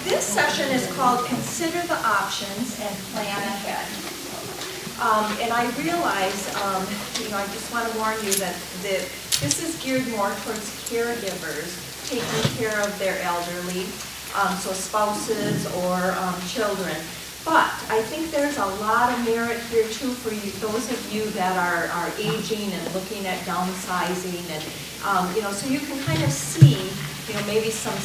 This session is called Consider the Options and Plan Ahead. And I realize, I just want to warn you that this is geared more towards caregivers taking care of their elderly, so spouses or children. But I think there's a lot of merit here too for you, those of you that are aging and looking at downsizing, and so you can kind of see, maybe some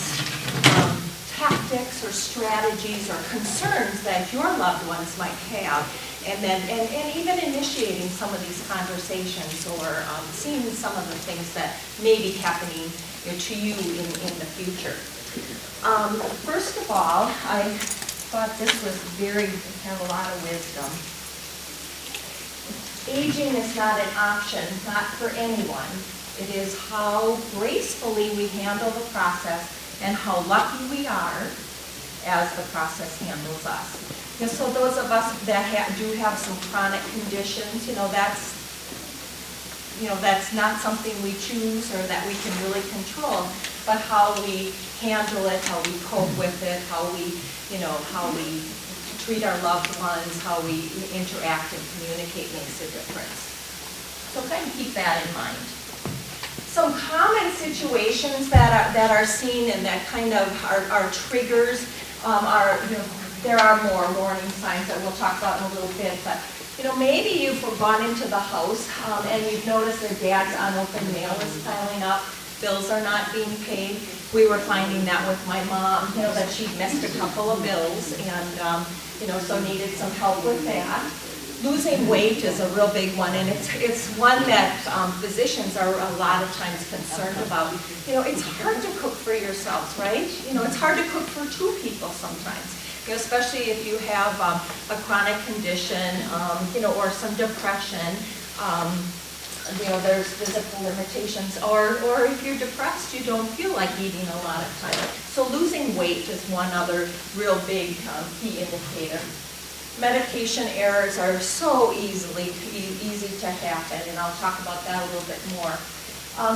tactics or strategies or concerns that your loved ones might have, and even initiating some of these conversations or seeing some of the things that may be happening to you in the future. First of all, I thought this was had a lot of wisdom. Aging is not an option, not for anyone. It is how gracefully we handle the process and how lucky we are as the process handles us. So those of us that do have some chronic conditions, that's not something we choose or that we can really control, but how we handle it, how we cope with it, how we treat our loved ones, how we interact and communicate makes a difference. So kind of keep that in mind. Some common situations that are seen and that kind of are triggers there are more warning signs that we'll talk about in a little bit, but maybe you've gone into the house and you've noticed that dad's unopened mail is piling up, bills are not being paid. We were finding that with my mom, that she'd missed a couple of bills and so needed some help with that. Losing weight is a real big one, and it's one that physicians are a lot of times concerned about. It's hard to cook for yourselves, right? It's hard to cook for two people sometimes. Especially if you have a chronic condition, or some depression. There's physical limitations, or if you're depressed, you don't feel like eating a lot of time. So losing weight is one other real big key indicator. Medication errors are so easy to happen, and I'll talk about that a little bit more.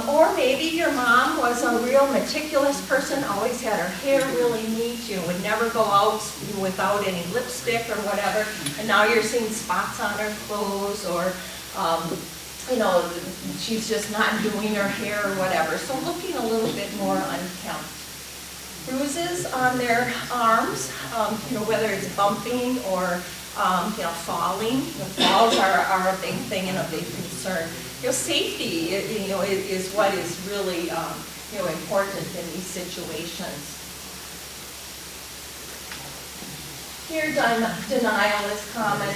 Or maybe your mom was a real meticulous person, always had her hair really neat, would never go out without any lipstick or whatever, and now you're seeing spots on her clothes, or she's just not doing her hair or whatever. So looking a little bit more unkempt. Bruises on their arms, whether it's bumping or falling. Falls are a big thing and a big concern. Safety, is what is really important in these situations. Here, denial is common.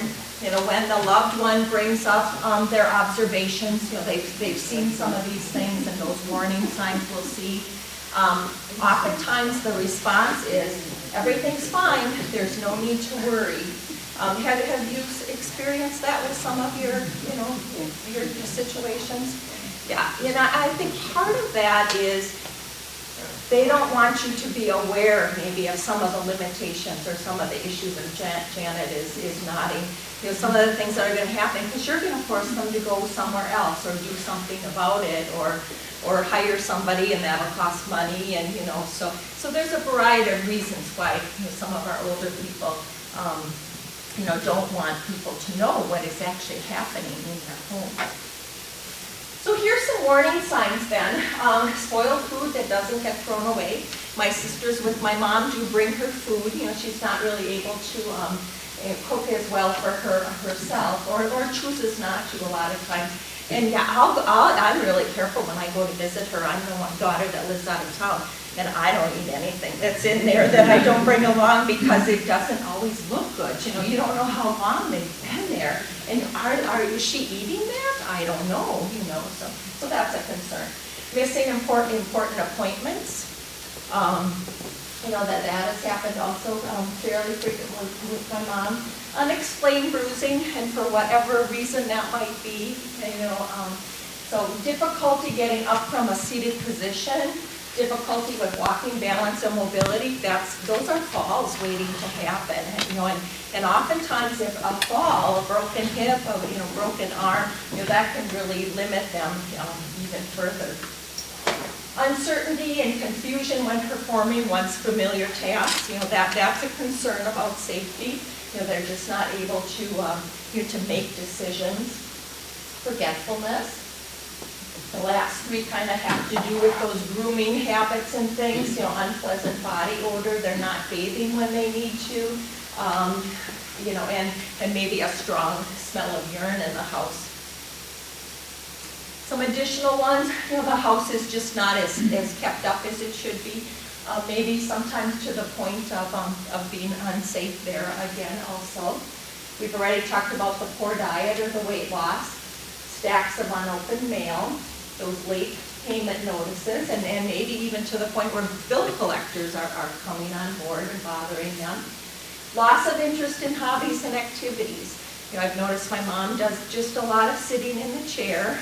When the loved one brings up their observations, they've seen some of these things, and those warning signs we'll see. Oftentimes the response is, everything's fine, there's no need to worry. Have you experienced that with some of your situations? Yeah, I think part of that is they don't want you to be aware maybe of some of the limitations or some of the issues, and Janet is nodding. Some of the things that are going to happen, because you're going to force them to go somewhere else or do something about it, or hire somebody, and that'll cost money, and so there's a variety of reasons why some of our older people don't want people to know what is actually happening in their home. So here's some warning signs then. Spoiled food that doesn't get thrown away. My sisters with my mom do bring her food. She's not really able to cook as well for herself, or chooses not to a lot of times. And yeah, I'm really careful when I go to visit her. I have one daughter that lives out of town, and I don't eat anything that's in there that I don't bring along, because it doesn't always look good. You don't know how long they've been there, and is she eating that? I don't know. So that's a concern. Missing important appointments. That has happened also fairly frequently with my mom. Unexplained bruising, and for whatever reason that might be, so difficulty getting up from a seated position, difficulty with walking, balance, and mobility. Those are falls waiting to happen. And oftentimes, if a fall, a broken hip, a broken arm, that can really limit them even further. Uncertainty and confusion when performing one's familiar tasks, that's a concern about safety. They're just not able to make decisions. Forgetfulness. The last three kind of have to do with those grooming habits and things, unpleasant body odor, they're not bathing when they need to, and maybe a strong smell of urine in the house. Some additional ones, the house is just not as kept up as it should be. Maybe sometimes to the point of being unsafe there again also. We've already talked about the poor diet or the weight loss, stacks of unopened mail, those late payment notices, and maybe even to the point where bill collectors are coming on board and bothering them. Loss of interest in hobbies and activities. I've noticed my mom does just a lot of sitting in the chair,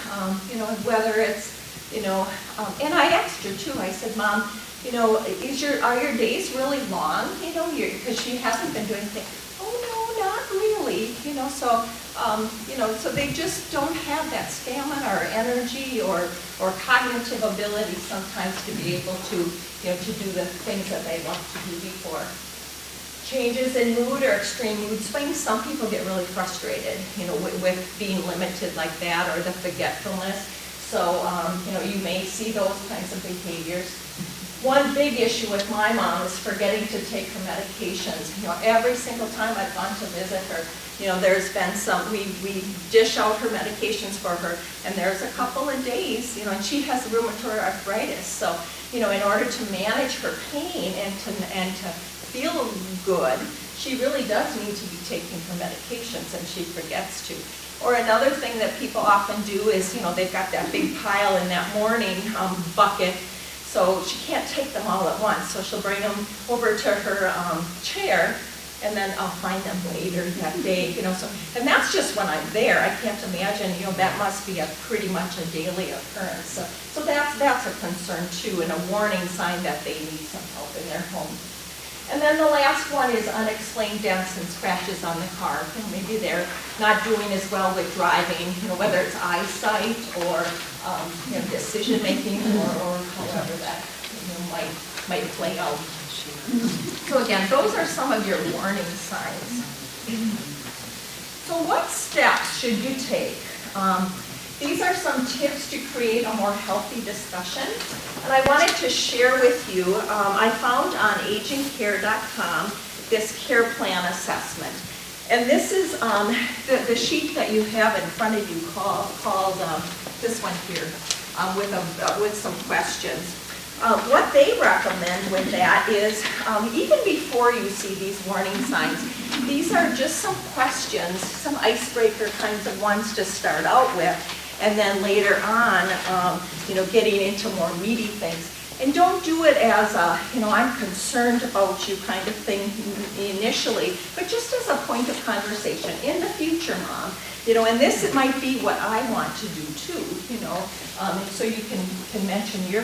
whether it's, and I asked her too, I said, Mom, are your days really long, because she hasn't been doing things. Oh, no, not really, so they just don't have that stamina or energy or cognitive ability sometimes to be able to, to do the things that they love to do before. Changes in mood or extreme mood swings, some people get really frustrated, with being limited like that or the forgetfulness. So, you may see those kinds of behaviors. One big issue with my mom is forgetting to take her medications. Every single time I've gone to visit her, there's been we dish out her medications for her, and there's a couple of days, and she has rheumatoid arthritis. So, in order to manage her pain and to feel good, she really does need to be taking her medications, and she forgets to. Or another thing that people often do is, they've got that big pile in that morning bucket, so she can't take them all at once. So she'll bring them over to her chair, and then I'll find them later that day, So, and that's just when I'm there. I can't imagine, that must be pretty much a daily occurrence. So that's a concern too, and a warning sign that they need some help in their home. And then the last one is unexplained dents and scratches on the car. Maybe they're not doing as well with driving, whether it's eyesight or decision making or however that might play out. So again, those are some of your warning signs. So what steps should you take? These are some tips to create a more healthy discussion. And I wanted to share with you, I found on agingcare.com this care plan assessment. And this is the sheet that you have in front of you called this one here with some questions. What they recommend with that is, even before you see these warning signs, these are just some questions, some icebreaker kinds of ones to start out with. And then later on, getting into more meaty things. And don't do it as a, I'm concerned about you kind of thing initially, but just as a point of conversation. In the future, Mom, and this it might be what I want to do too, so you can mention your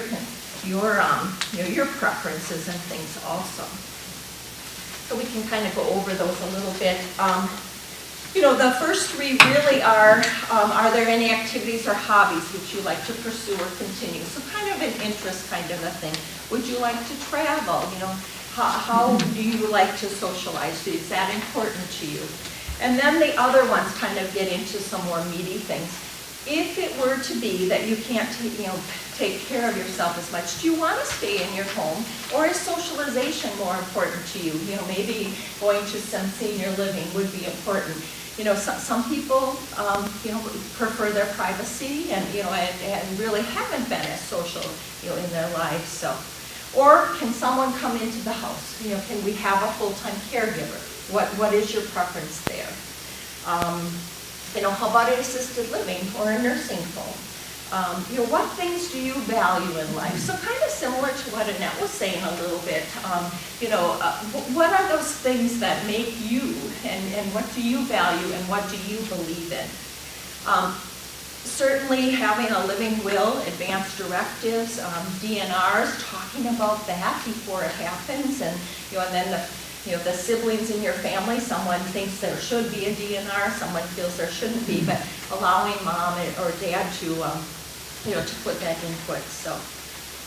preferences and things also. So we can kind of go over those a little bit. The first three really are there any activities or hobbies which you like to pursue or continue? So kind of an interest kind of a thing. Would you like to travel? How do you like to socialize? Is that important to you? And then the other ones kind of get into some more meaty things. If it were to be that you can't take care of yourself as much, do you want to stay in your home, or is socialization more important to you? Maybe going to some senior living would be important. Some people, prefer their privacy and really haven't been as social, in their lives. So, or can someone come into the house? Can we have a full-time caregiver? What is your preference there? How about an assisted living or a nursing home? What things do you value in life? So kind of similar to what Annette was saying a little bit. What are those things that make you, and what do you value, and what do you believe in? Certainly having a living will, advanced directives, DNRs, talking about that before it happens, and then the siblings in your family, someone thinks there should be a DNR, someone feels there shouldn't be, but allowing mom or dad to put that input. So,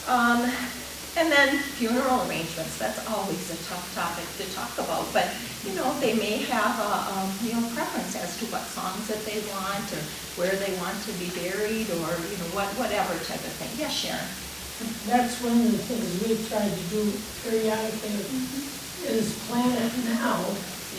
And then funeral arrangements, that's always a tough topic to talk about, but, they may have a preference as to what songs that they want, or where they want to be buried, or, whatever type of thing. Yes, Sharon? That's one of the things we've tried to do periodically, is plan it now.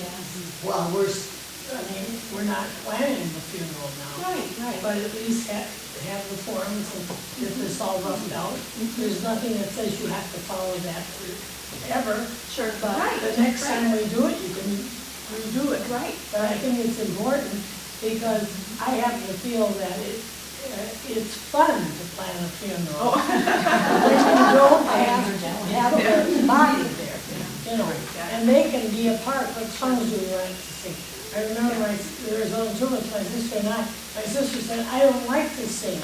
Yes. Well, we're not planning the funeral now. Right. But at least have the forms and get this all roughed out. There's nothing that says you have to follow that forever. Sure, But right. the next time we do it, you can redo it. Right. But I think it's important because I happen to feel that it's fun to plan a funeral. When you don't have a body there, and they can be a part. What songs do we like to sing? I remember there was only two of us, my sister and I. My sister said, I don't like to sing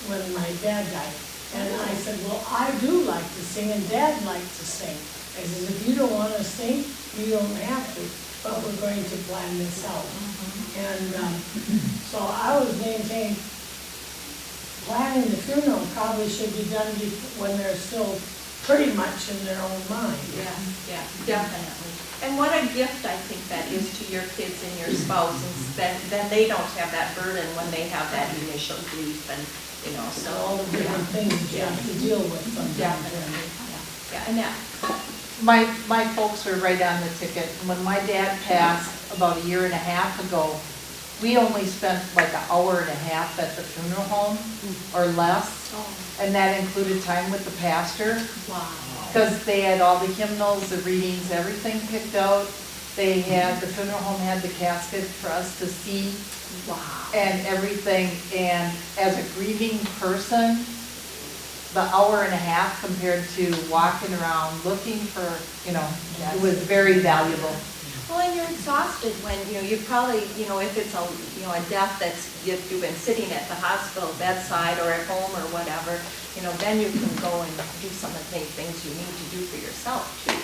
when my dad died. And I said, well, I do like to sing, and Dad likes to sing. I said, if you don't want to sing, you don't have to, but we're going to plan this out. And so I was maintaining, planning the funeral probably should be done when they're still pretty much in their own mind. Yeah, definitely. And what a gift I think that is to your kids and your spouse, and then they don't have that burden when they have that initial grief, and so all the different things that you have to deal with sometimes. Definitely. Yeah, Annette. My folks were right on the ticket. When my dad passed about a year and a half ago, we only spent like an hour and a half at the funeral home or less, and that included time with the pastor. Wow. Because they had all the hymnals, the readings, everything picked out. The funeral home had the casket for us to see. Wow. And everything. And as a grieving person, the hour and a half compared to walking around looking for, it was very valuable. Well, and you're exhausted when, you probably, if it's a death that's, you've been sitting at the hospital bedside or at home or whatever, then you can go and do some of the things you need to do for yourself too.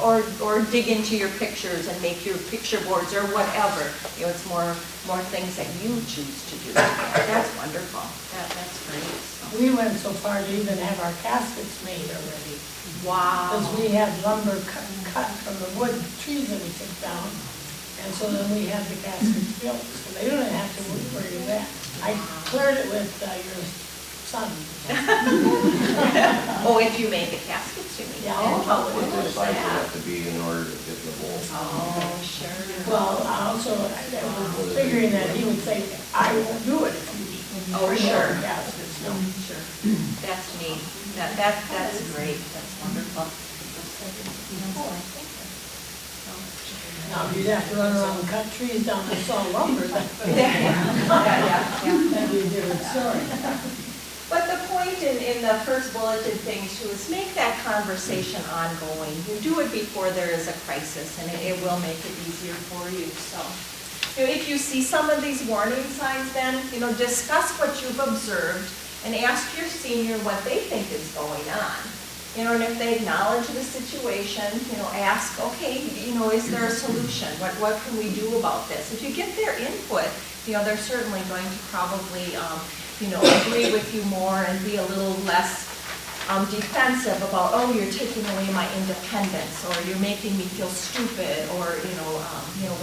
Or dig into your pictures and make your picture boards or whatever. It's more things that you choose to do. That's wonderful. That's great. So. We went so far to even have our caskets made already. Wow. Because we had lumber cut from the wood trees that we took down. And so then we had the caskets built. So they don't have to worry about that. I cleared it with your son. Oh, if you made the caskets, you mean? Yeah. What What was the size would that? have to be in order to get the mold? Oh, sure. Well, I was figuring that he would say, I won't do it if you Oh, sure. caskets. No. Sure. That's neat. That's great. That's wonderful. Now, you'd have to run around and cut trees down and saw lumber. Yeah. That'd be a different story. But the point in the first bulleted thing too is make that conversation ongoing. You do it before there is a crisis, and it will make it easier for you. So, if you see some of these warning signs, then discuss what you've observed and ask your senior what they think is going on. And if they acknowledge the situation, ask, okay, is there a solution? What can we do about this? If you get their input, they're certainly going to probably agree with you more and be a little less defensive about, oh, you're taking away my independence, or you're making me feel stupid, or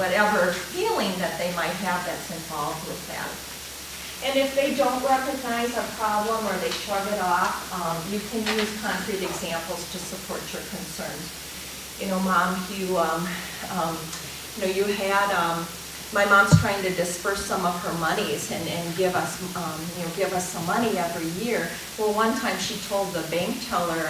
whatever feeling that they might have that's involved with that. And if they don't recognize a problem or they shrug it off, you can use concrete examples to support your concerns. Mom, you had. My mom's trying to disperse some of her monies and give us some money every year. Well, one time she told the bank teller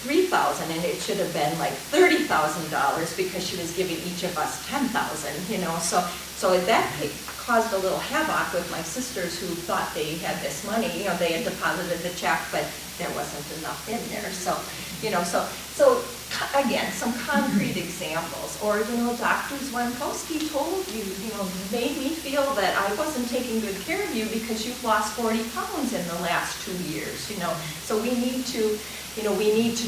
$3,000, and it should have been like $30,000 because she was giving each of us $10,000. So that caused a little havoc with my sisters who thought they had this money. They had deposited the check, but there wasn't enough in there. So again, some concrete examples. Or, Dr. Zwankowski told you, made me feel that I wasn't taking good care of you because you've lost 40 pounds in the last 2 years, So we need to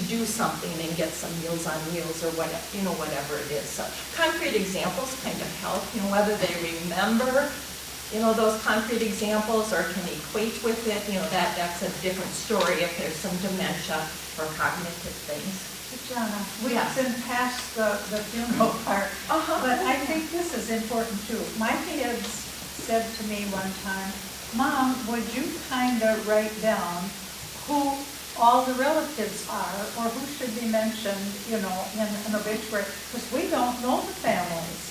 do something and get some Meals on Wheels or whatever it is. So concrete examples kind of help, whether they remember those concrete examples or can equate with it, that's a different story if there's some dementia or cognitive things. Jana, we've Yes. been past the funeral part, Uh-huh. but I think this is important too. My kids said to me one time, Mom, would you kind of write down who all the relatives are or who should be mentioned, in an obituary? Because we don't know the families,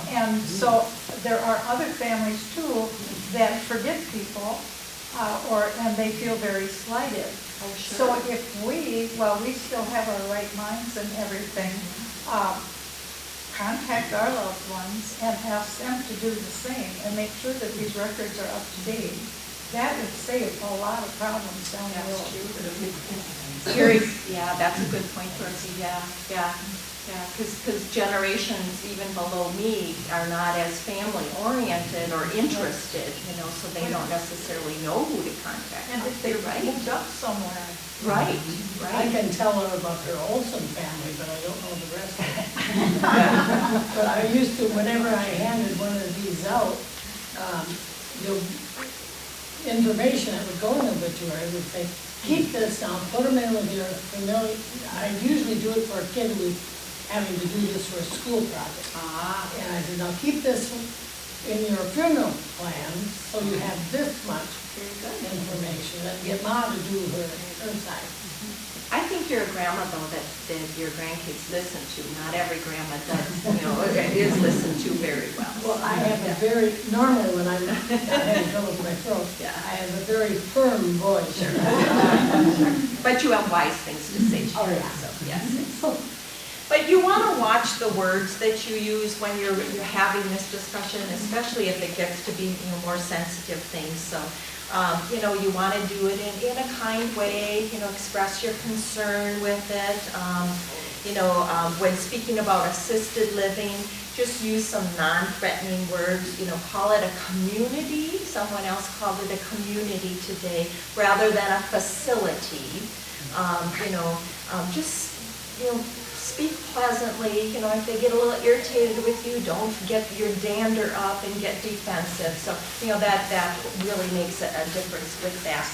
and so there are other families too that forget people and they feel very slighted. Oh, sure. So if we still have our right minds and everything, contact our loved ones and ask them to do the same and make sure that these records are up to date. That would save a lot of problems down the road. That's a good point, Dorothy, because generations even below me are not as family-oriented or interested, so they don't necessarily know who to contact. And if they You're right. moved up somewhere. Right, I right. can tell her about her Olson family, but I don't know the rest of it. But I used to, whenever I handed one of these out, the information that would go in the obituary would say, keep this now, put them in with your familiar. I usually do it for a kid who's having to do this for a school project. And I said, now keep this in your funeral plan, so you have this much information, and get Ma to do her side. I think you're a grandma, though, that your grandkids listen to. Not every grandma does, is listened to very well. Well, I have a very, normally when I'm having trouble with my throat, I have a very firm voice. But you have wise things to say to Oh, her, yeah. so yes. But you want to watch the words that you use when you're having this discussion, especially if it gets to be more sensitive things. So, you want to do it in a kind way, express your concern with it. When speaking about assisted living, just use some non-threatening words, call it a community. Someone else called it a community today, rather than a facility. Speak pleasantly. If they get a little irritated with you, don't get your dander up and get defensive. So, that really makes a difference with that.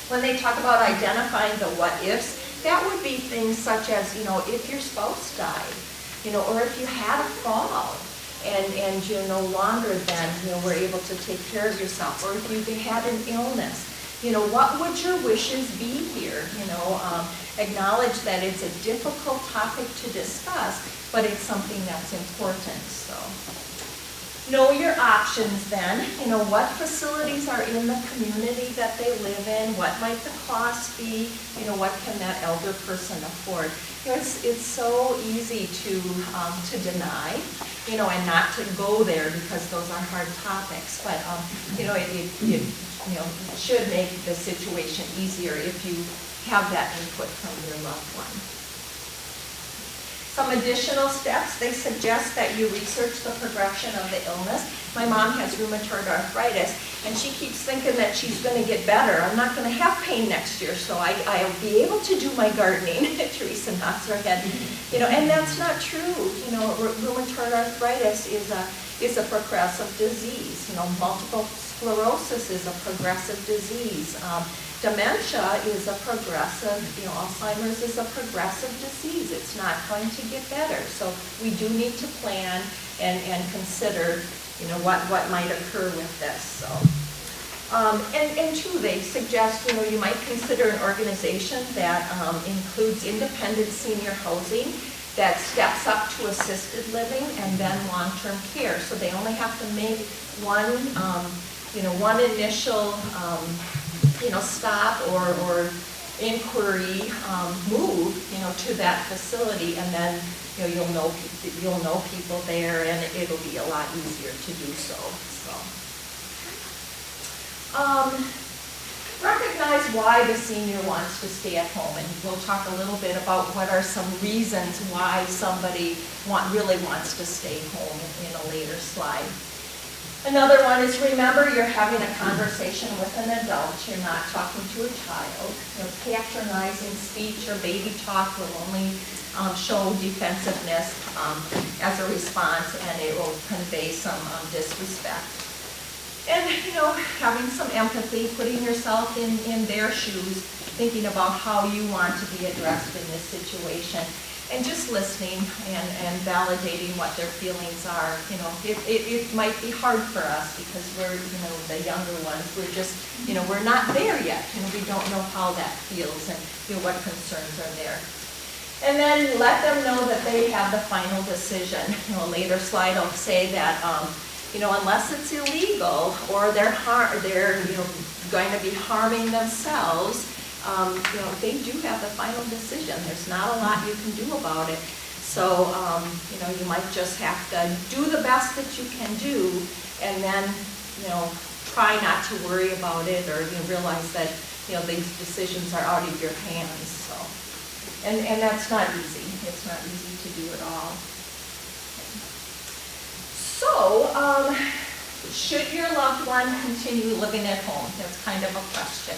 When they talk about identifying the what-ifs, that would be things such as, if your spouse died, or if you had a fall and you're no longer then, were able to take care of yourself, or if you had an illness. What would your wishes be here? Acknowledge that it's a difficult topic to discuss, but it's something that's important. So, know your options then. What facilities are in the community that they live in? What might the cost be? What can that elder person afford? It's so easy to deny, and not to go there because those are hard topics. But it should make the situation easier if you have that input from your loved one. Some additional steps, they suggest that you research the progression of the illness. My mom has rheumatoid arthritis, and she keeps thinking that she's going to get better. I'm not going to have pain next year, so I'll be able to do my gardening. Teresa nods her head. And that's not true. Rheumatoid arthritis is a progressive disease. Multiple sclerosis is a progressive disease. Dementia is a progressive, Alzheimer's is a progressive disease. It's not going to get better. So we do need to plan and consider, what might occur with this. So, and two, they suggest, you might consider an organization that includes independent senior housing that steps up to assisted living and then long-term care. So they only have to make one initial stop or inquiry move, to that facility, and then you'll know people there, and it'll be a lot easier to do so. Recognize why the senior wants to stay at home, and we'll talk a little bit about what are some reasons why somebody really wants to stay home in a later slide. Another one is, remember, you're having a conversation with an adult. You're not talking to a child. Patronizing speech or baby talk will only show defensiveness as a response, and it will convey some disrespect. And, having some empathy, putting yourself in their shoes, thinking about how you want to be addressed in this situation, and just listening and validating what their feelings are. It might be hard for us because we're, the younger ones, we're just, we're not there yet. We don't know how that feels and, what concerns are there. And then let them know that they have the final decision. A later slide will say that, unless it's illegal or they're going to be harming themselves, they do have the final decision. There's not a lot you can do about it. So, you might just have to do the best that you can do, and then, try not to worry about it, or realize that, these decisions are out of your hands. So, and that's not easy. It's not easy to do at all. So, should your loved one continue living at home? That's kind of a question.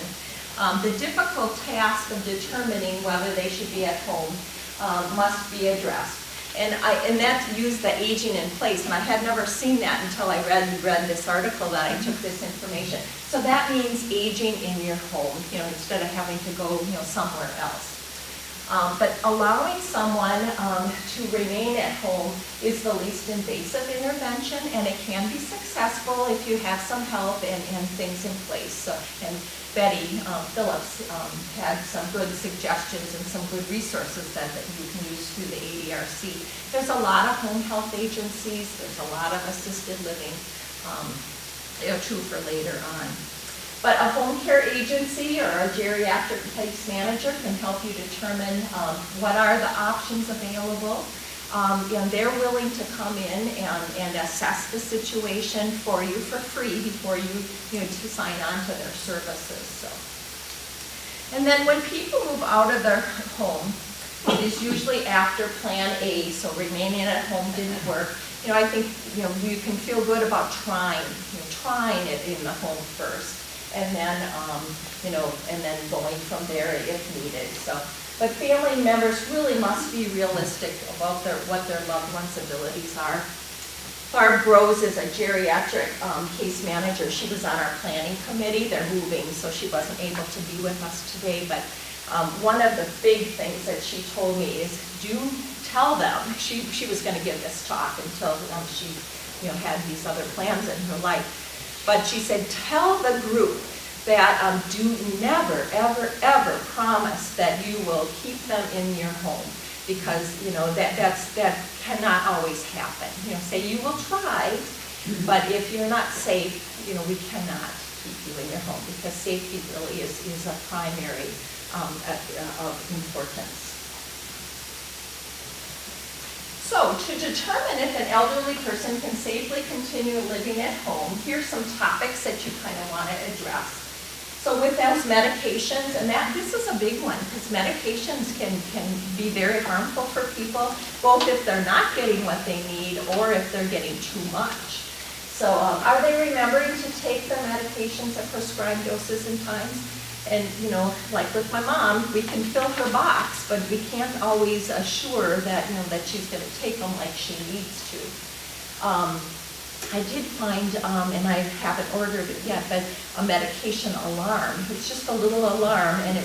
The difficult task of determining whether they should be at home must be addressed. And that used the aging in place, and I had never seen that until I read this article that I took this information. So that means aging in your home, instead of having to go, somewhere else. But allowing someone to remain at home is the least invasive intervention, and it can be successful if you have some help and things in place. So, and Betty Phillips had some good suggestions and some good resources that you can use through the ADRC. There's a lot of home health agencies. There's a lot of assisted living, too, for later on. But a home care agency or a geriatric case manager can help you determine what are the options available. And they're willing to come in and assess the situation for you for free before you to sign on to their services. So, and then when people move out of their home, it is usually after Plan A. So remaining at home didn't work. I think you can feel good about trying it in the home first. And then, and then going from there if needed. So, but family members really must be realistic about what their loved one's abilities are. Barb Rose is a geriatric case manager. She was on our planning committee. They're moving, so she wasn't able to be with us today. But one of the big things that she told me is, do tell them. She was going to give this talk until she had these other plans in her life. But she said, tell the group that do never, ever, ever promise that you will keep them in your home, because that cannot always happen. Say you will try, but if you're not safe, we cannot keep you in your home, because safety really is a primary of importance. So, to determine if an elderly person can safely continue living at home, here's some topics that you kind of want to address. So with those medications, and this is a big one, because medications can be very harmful for people, both if they're not getting what they need or if they're getting too much. So are they remembering to take their medications at prescribed doses and times? And, like with my mom, we can fill her box, but we can't always assure that, that she's going to take them like she needs to. I did find, and I haven't ordered it yet, but a medication alarm. It's just a little alarm, and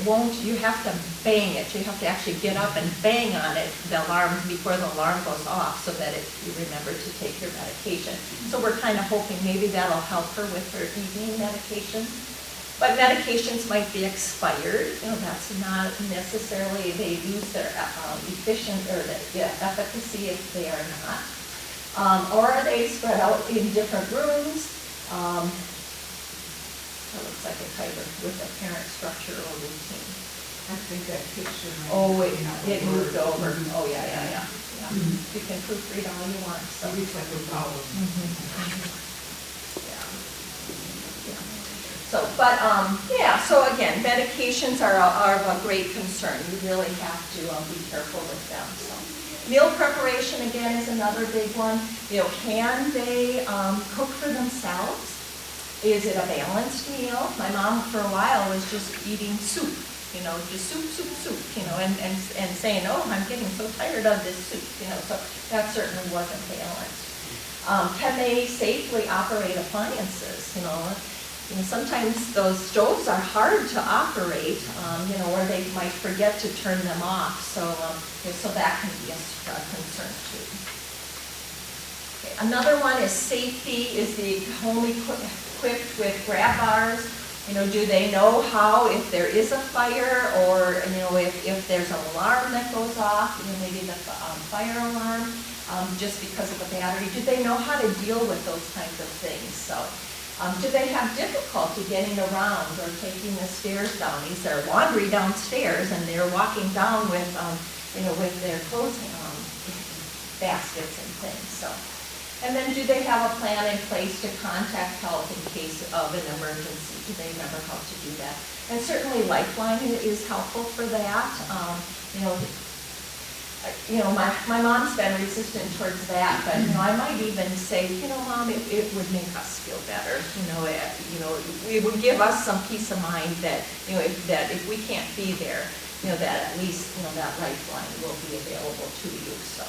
you have to bang it. You have to actually get up and bang on it, the alarm, before the alarm goes off, so that you remember to take your medication. So we're kind of hoping maybe that'll help her with her evening medication. But medications might be expired. That's not necessarily, they lose their efficacy if they are not. Or are they spread out in different rooms? That looks like a type with a parent structure or routine. I think that picture. Oh, it moved over. Oh, yeah. You can proofread all you want. So. It looks like a vowel. So, but, so again, medications are of a great concern. You really have to be careful with them. So, meal preparation, again, is another big one. Can they cook for themselves? Is it a balanced meal? My mom, for a while, was just eating soup, just soup, and saying, oh, I'm getting so tired of this soup, so that certainly wasn't balanced. Can they safely operate appliances, you know? You know, sometimes those stoves are hard to operate, you know, or they might forget to turn them off, so, so that can be a concern too. Okay, another one is safety. Is the home equipped with grab bars? You know, do they know how, if there is a fire, or, you know, if there's an alarm that goes off, you know, maybe the fire alarm, just because of the battery, do they know how to deal with those kinds of things? So, do they have difficulty getting around or taking the stairs down? Is there laundry downstairs and they're walking down with, you know, with their clothes baskets and things, so. And then do they have a plan in place to contact help in case of an emergency? Do they remember how to do that? And certainly Lifeline is helpful for that. You know, my mom's been resistant towards that, but, you know, I might even say, you know, Mom, it would make us feel better. You know, it would give us some peace of mind that, you know, if we can't be there, you know, that at least, you know, that Lifeline will be available to you, so.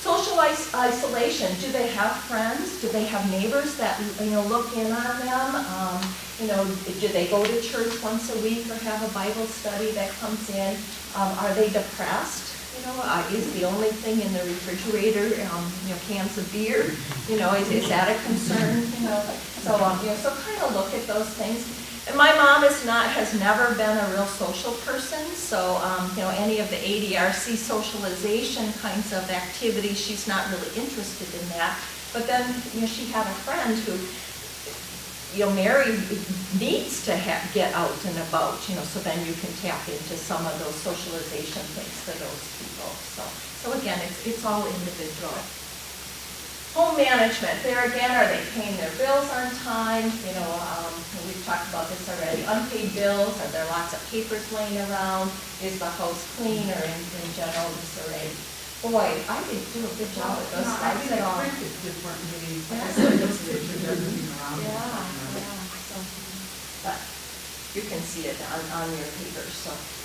Social isolation, do they have friends? Do they have neighbors that, you know, look in on them? You know, do they go to church once a week or have a Bible study that comes in? Are they depressed? You know, is the only thing in the refrigerator, you know, cans of beer? You know, is that a concern? You know, so you know, so kind of look at those things. And my mom has never been a real social person, so, you know, any of the ADRC socialization kinds of activities, she's not really interested in that. But then, you know, she had a friend who, you know, Mary needs to get out and about, you know, so then you can tap into some of those socialization things for those people. So again, it's all individual. Home management, there again, are they paying their bills on time? You know, we've talked about this already. Unpaid bills, are there lots of papers laying around? Is the house clean or in general disarray? Boy, I didn't do a good job with those slides at all. Print it differently. Yeah. Those pictures doesn't mean around. Yeah. So, but you can see it on your papers.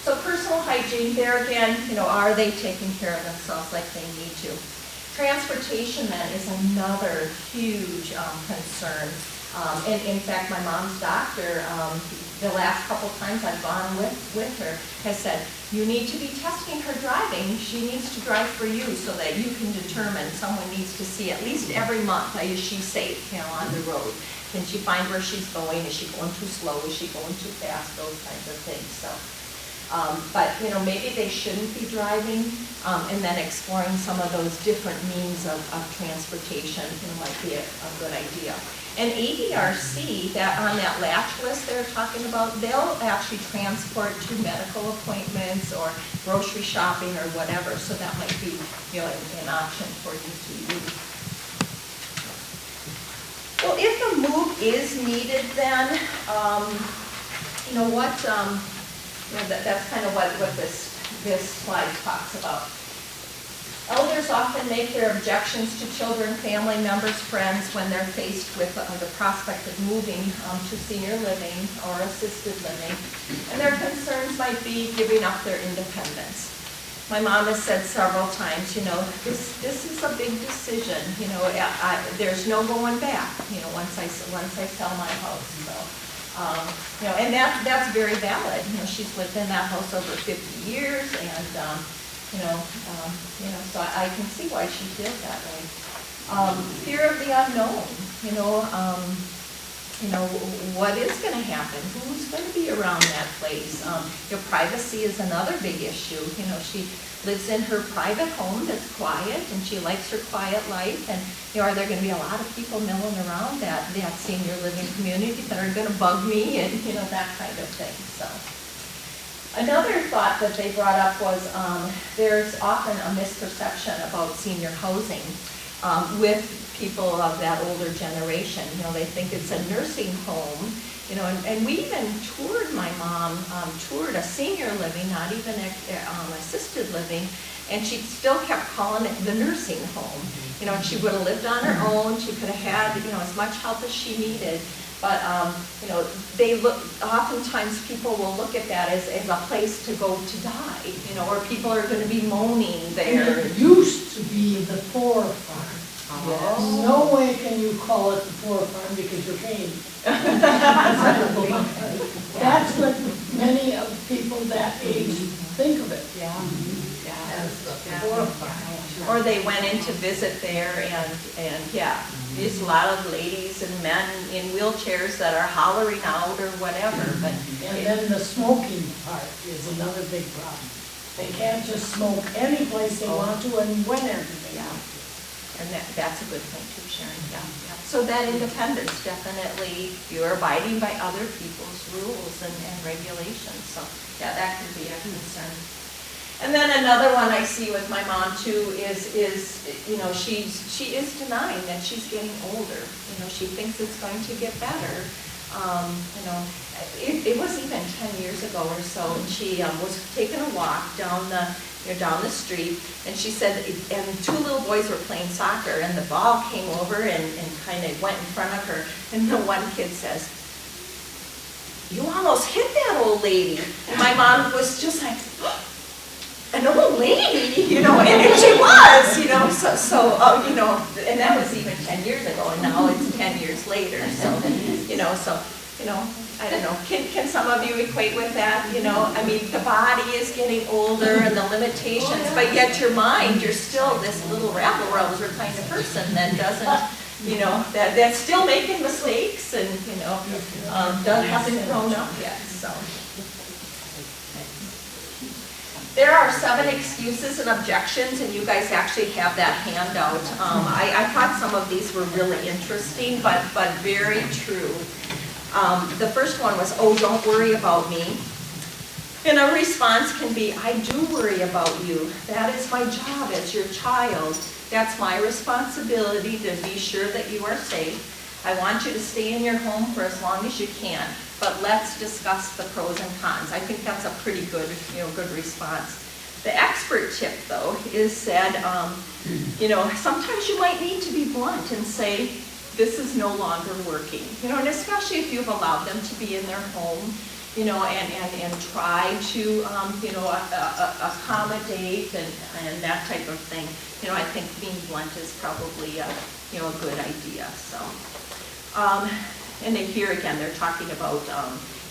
So personal hygiene, there again, you know, are they taking care of themselves like they need to? Transportation then is another huge concern. And in fact, my mom's doctor, the last couple times I've gone with her, has said, you need to be testing her driving. She needs to drive for you so that you can determine, someone needs to see at least every month, is she safe, you know, on the road? Can she find where she's going? Is she going too slow? Is she going too fast? Those kinds of things. So. But, you know, maybe they shouldn't be driving, and then exploring some of those different means of transportation, you know, might be a good idea. And ADRC, that on that latch list they're talking about, they'll actually transport to medical appointments or grocery shopping or whatever, so that might be, you know, an option for you to use. Well, if a move is needed, then, you know what, you know, that's kind of what this slide talks about. Elders often make their objections to children, family members, friends when they're faced with the prospect of moving to senior living or assisted living. And their concerns might be giving up their independence. My mom has said several times, you know, this is a big decision. You know, there's no going back, you know, once I sell my house. So. You know, and that's very valid. You know, she's lived in that house over 50 years, and you know, so I can see why she feels that way. Fear of the unknown. You know, what is going to happen? Who's going to be around that place? Your privacy is another big issue. You know, she lives in her private home that's quiet, and she likes her quiet life. And you know, are there going to be a lot of people milling around that senior living community that are going to bug me, and you know, that kind of thing. So, another thought that they brought up was there's often a misperception about senior housing with people of that older generation. You know, they think it's a nursing home. You know, and we even toured, my mom toured a senior living, not even assisted living, and she still kept calling it the nursing home. You know, and she would have lived on her own, she could have had, you know, as much help as she needed, but, you know, oftentimes people will look at that as a place to go to die, you know, or people are going to be moaning there. And it used to be the poor farm. No way can you call it the poor farm because you're paying. That's what many of people that age think of it. As the poor farm. Or they went in to visit there and yeah, there's a lot of ladies and men in wheelchairs that are hollering out or whatever, but. And then the smoking part is another big problem. They can't just smoke any place they want to and whenever they Yeah, want. and that's a good thing too, Sharon, yeah. So that independence, definitely, you're abiding by other people's rules and regulations, so, yeah, that can be a concern. And then another one I see with my mom too is, you know, she is denying that she's getting older. You know, she thinks it's going to get better. You know, it was even 10 years ago or so, and she was taking a walk down the street, and she said, and two little boys were playing soccer, and the ball came over and kind of went in front of her, and the one kid says, "You almost hit that old lady." And my mom was just like, an old lady, you know, and she was, you know, you know, and that was even 10 years ago, and now it's 10 years later, so, you know, I don't know, can some of you equate with that, you know, I mean, the body is getting older and the limitations, but yet your mind, you're still this little rabble-rouser kind of person that doesn't, you know, that's still making mistakes and, you know, hasn't grown up yet, so. There are 7 excuses and objections, and you guys actually have that handout. I thought some of these were really interesting, but very true. The first one was, "Oh, don't worry about me." And a response can be, "I do worry about you. That is my job as your child. That's my responsibility to be sure that you are safe. I want you to stay in your home for as long as you can, but let's discuss the pros and cons." I think that's a pretty good, you know, good response. The expert tip, though, is that, you know, sometimes you might need to be blunt and say, "This is no longer working." You know, and especially if you've allowed them to be in their home, you know, and try to, you know, accommodate and that type of thing. You know, I think being blunt is probably a, you know, a good idea, so. And then here again, they're talking about,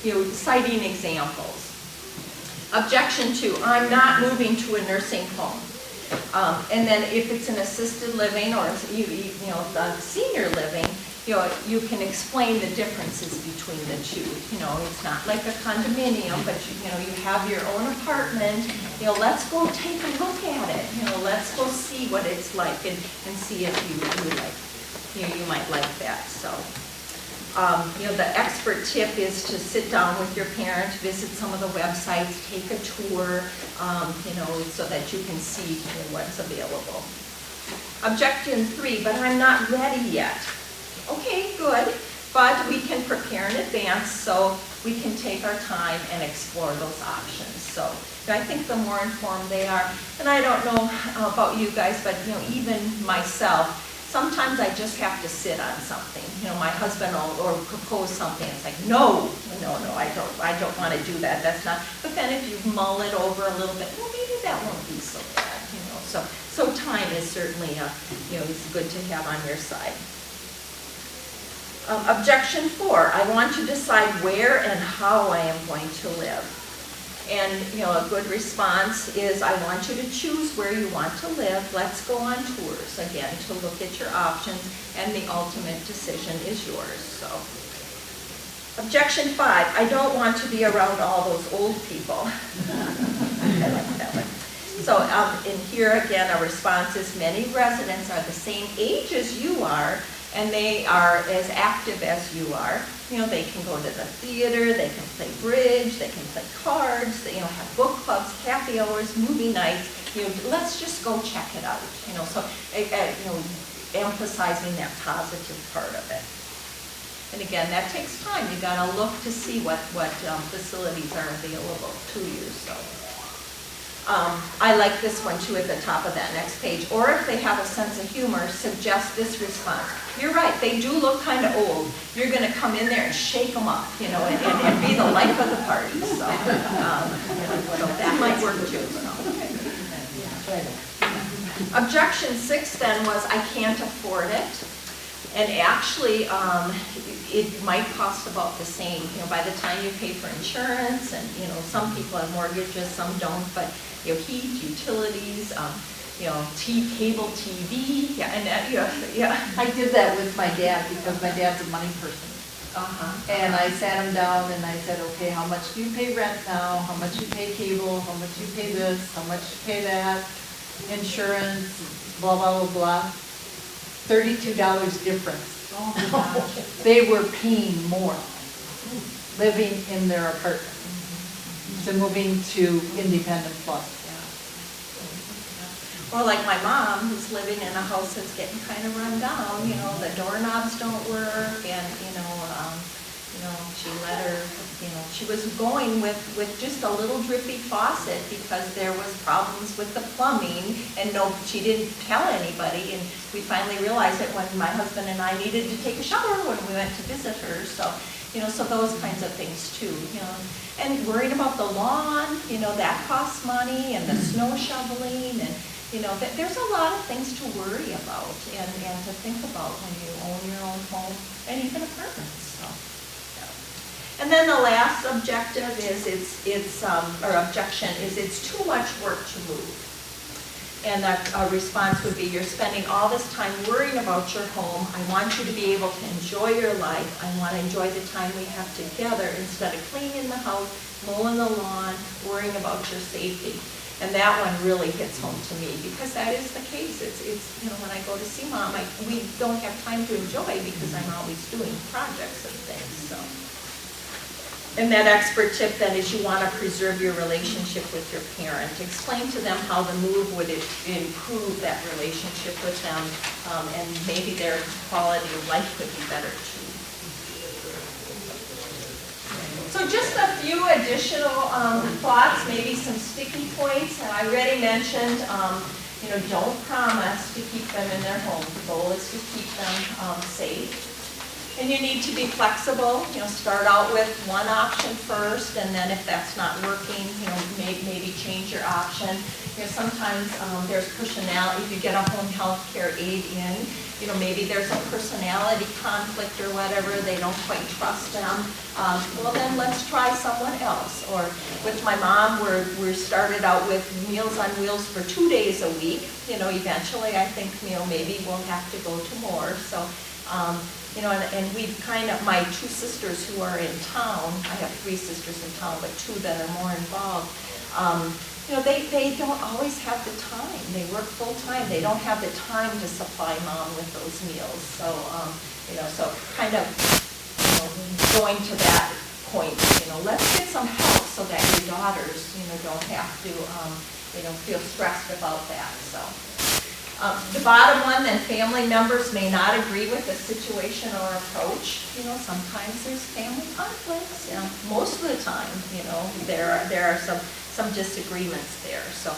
you know, citing examples. Objection 2, "I'm not moving to a nursing home." And then if it's an assisted living or, you know, the senior living, you know, you can explain the differences between the two. You know, it's not like a condominium, but you know, you have your own apartment. You know, let's go take a look at it. You know, let's go see what it's like and see if you like, you know, you might like that, so. You know, the expert tip is to sit down with your parent, visit some of the websites, take a tour, you know, so that you can see, you know, what's available. Objection 3, "But I'm not ready yet." Okay, good, but we can prepare in advance so we can take our time and explore those options. So I think the more informed they are, and I don't know about you guys, but you know, even myself, sometimes I just have to sit on something. You know, my husband will propose something. It's like, no, I don't want to do that. That's not. But then if you mull it over a little bit, well, maybe that won't be so bad. You know, so time is certainly you know, is good to have on your side. Objection 4, "I want to decide where and how I am going to live." And, you know, a good response is, "I want you to choose where you want to live. Let's go on tours," again, to look at your options, and the ultimate decision is yours, so. Objection 5, "I don't want to be around all those old people." I like that one. So, in here again, a response is, "Many residents are the same age as you are, and they are as active as you are. You know, they can go to the theater, they can play bridge, they can play cards, they, you know, have book clubs, happy hours, movie nights. You know, let's just go check it out." You know, so you know, emphasizing that positive part of it. And again, that takes time. You got to look to see what facilities are available to you. So. I like this one too at the top of that next page. "Or if they have a sense of humor, suggest this response." You're right, they do look kind of old. You're going to come in there and shake them up, you know, and be the life of the party. So, you know, so that might work too. So. Objection 6 then was, I can't afford it. And actually, it might cost about the same, by the time you pay for insurance, and, some people have mortgages, some don't, but, heat, utilities, cable TV, yeah, and that, yeah. I did that with my dad because my dad's a money person. And I sat him down and I said, okay, how much do you pay rent now? How much you pay cable? How much you pay this? How much you pay that? Insurance, blah, blah, blah, blah. $32 difference. Oh my gosh. They were paying more living in their apartment than moving to Independent Plus. Or like my mom, who's living in a house that's getting kind of run down, the doorknobs don't work, and, she let her, she was going with just a little drippy faucet because there was problems with the plumbing, and she didn't tell anybody, and we finally realized it when my husband and I needed to take a shower when we went to visit her, so those kinds of things too, And worrying about the lawn, that costs money, and the snow shoveling, and, there's a lot of things to worry about and to think about when you own your own home and even apartments, so. Yeah. And then the last objective is objection is it's too much work to move. And that response would be, you're spending all this time worrying about your home. I want you to be able to enjoy your life. I want to enjoy the time we have together instead of cleaning the house, mowing the lawn, worrying about your safety. And that one really hits home to me because that is the case. It's when I go to see Mom, we don't have time to enjoy because I'm always doing projects and things, so. And that expert tip then is you want to preserve your relationship with your parent. Explain to them how the move would improve that relationship with them, and maybe their quality of life could be better too. So just a few additional thoughts, maybe some sticky points. And I already mentioned, don't promise to keep them in their home. The goal is to keep them safe. And you need to be flexible. Start out with one option first, and then if that's not working, maybe change your option. Sometimes there's personality. If you get a home health care aide in, maybe there's a personality conflict or whatever. They don't quite trust them. Well, then let's try someone else. Or with my mom, we started out with Meals on Wheels for 2 days a week. Eventually, I think maybe we'll have to go to more. So. And we've my 2 sisters who are in town, I have 3 sisters in town, but 2 that are more involved, they don't always have the time. They work full time. They don't have the time to supply Mom with those meals. So, so kind of, going to that point, let's get some help so that your daughters, don't have to, feel stressed about that, so. The bottom one, then family members may not agree with the situation or approach. Sometimes there's family conflicts. Most of the time, there are some disagreements there. So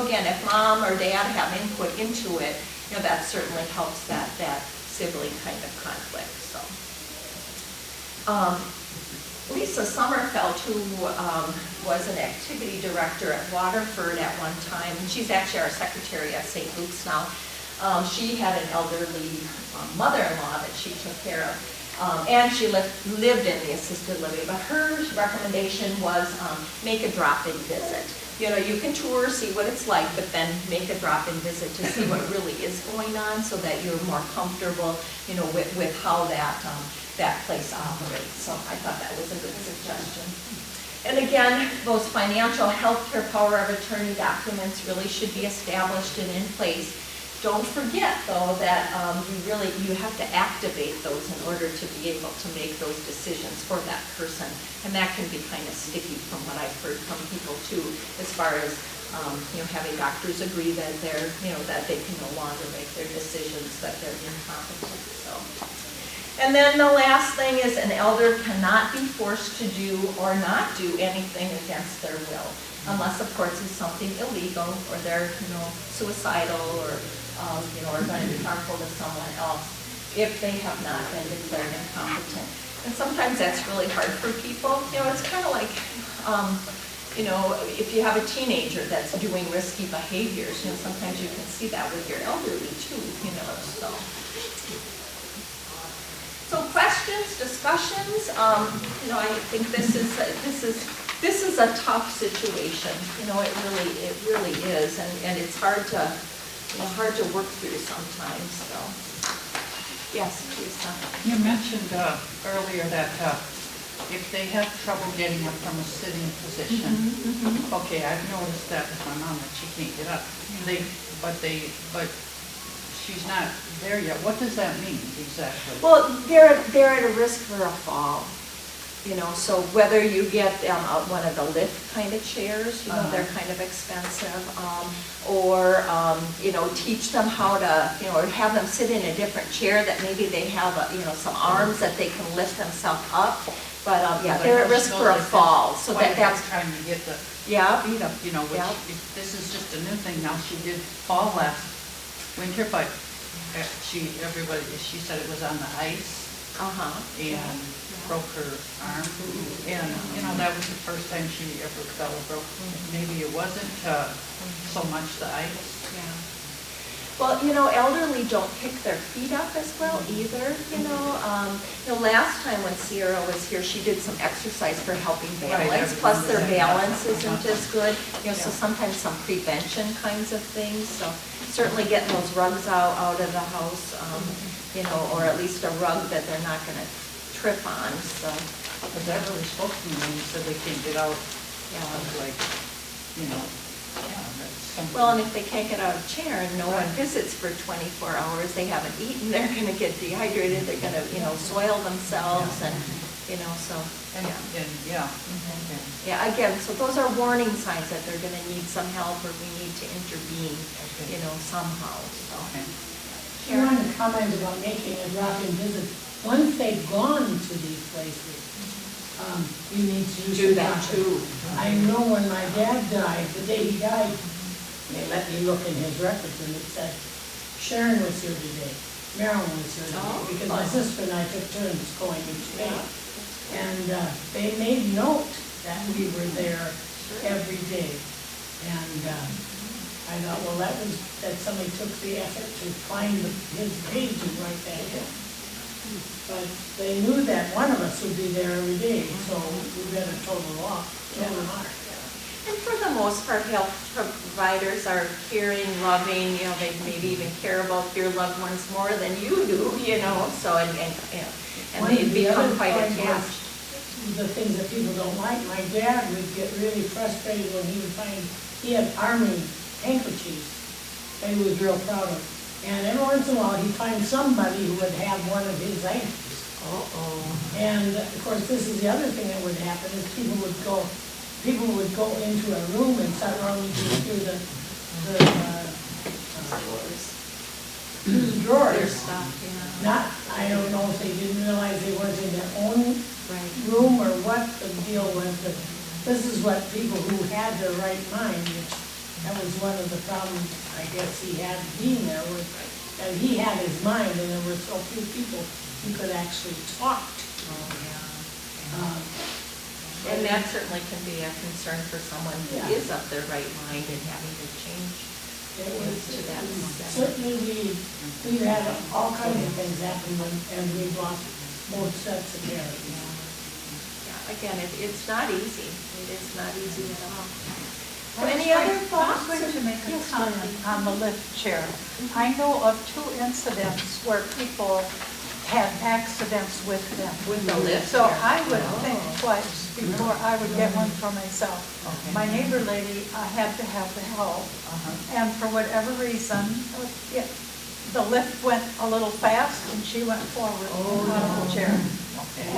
again, if Mom or Dad have input into it, that certainly helps that sibling kind of conflict. So. Lisa Sommerfeld, who was an activity director at Waterford at one time, and she's actually our secretary at St. Luke's now. She had an elderly mother-in-law that she took care of, and she lived in the assisted living. But her recommendation was make a drop-in visit. You can tour, see what it's like, but then make a drop-in visit to see what really is going on so that you're more comfortable, with how that place operates. So I thought that was a good suggestion. And again, those financial health care power of attorney documents really should be established and in place. Don't forget, though, that you have to activate those in order to be able to make those decisions for that person. And that can be kind of sticky from what I've heard from people too, as far as having doctors agree that that they can no longer make their decisions, that they're incompetent. So. And then the last thing is an elder cannot be forced to do or not do anything against their will, unless, of course, it's something illegal or they're, suicidal or, are going to be harmful to someone else if they have not been declared incompetent. And sometimes that's really hard for people. It's kind of like, you know, if you have a teenager that's doing risky behaviors, you know, sometimes you can see that with your elderly too, you know, so. So questions, discussions, you know, I think this is a tough situation, you know, it really is, and it's hard to, you know, hard to work through sometimes, so. Yes, Teresa. You mentioned earlier that if they have trouble getting up from a sitting position, okay, I've noticed that with my mom, that she can't get up. But she's not there yet. What does that mean exactly? Well, they're at a risk for a fall, you know, so whether you get one of the lift kind of chairs, you know, they're kind of expensive, or, you know, teach them how to, you know, or have them sit in a different chair that maybe they have, you know, some arms that they can lift themselves up, but, yeah, they're at risk for a fall, so that's trying to get the yeah. feet up, you know, which, this is just a new thing now. She did fall last winter, but she said it was on the ice. And broke her arm, and, you know, that was the first time she ever fell or broke. Maybe it wasn't so much the ice. Yeah. Well, you know, elderly don't pick their feet up as well either, you know. Last time when Sierra was here, she did some exercise for helping balance, plus their balance isn't as good, you know, so sometimes some prevention kinds of things, so certainly getting those rugs out of the house, you know, or at least a rug that they're not gonna trip on, so. Because that really spoke to me when you said they can't get out. I was like, you know, that's something. Well, and if they can't get out of a chair and no one visits for 24 hours, they haven't eaten, they're gonna get dehydrated, they're gonna, you know, soil themselves and, you know, so. Yeah, again, so those are warning signs that they're gonna need some help or we need to intervene, you know, somehow, so. I want to comment about making a drop-in visit. Once they've gone to these places, you need to Do that too. I know when my dad died, the day he died, they let me look in his records and it said, Sharon was here today, Marilyn was here today, because my sister and I took turns going each day. And they made note that we were there every day. And I thought, well, that somebody took the effort to find his page and write that in. But they knew that one of us would be there every day, so we better toe the law, toe the mark. And for the most part, health providers are caring, loving, you know, they maybe even care about your loved ones more than you do, you know, so, and they become quite attached. The things that people don't like, my dad would get really frustrated when he would find, he had army handkerchiefs that he was real proud of. And every once in a while, he'd find somebody who would have one of his items. And of course, this is the other thing that would happen, is people would go into a room and start running through the drawers. Their stuff, yeah. Not, I don't know if they didn't realize they weren't in their own room or what the deal was, but this is what people who had their right mind, which that was one of the problems, I guess, he had being there, was that he had his mind and there were so few people who could actually talk to. And that certainly can be a concern for someone who is of their right mind and having to change It was to that. certainly, we've had all kinds of things happen and we've lost both sets of parents. Yeah, again, it's not easy. It is not easy at all. Any I other was thoughts? going to make a Yes, comment on the lift chair. I know of 2 incidents where people had accidents with them. With the lift So chair. I would think twice before I would get one for myself. My neighbor lady had to have the help, and for whatever reason, the lift went a little fast and she went forward out of the chair.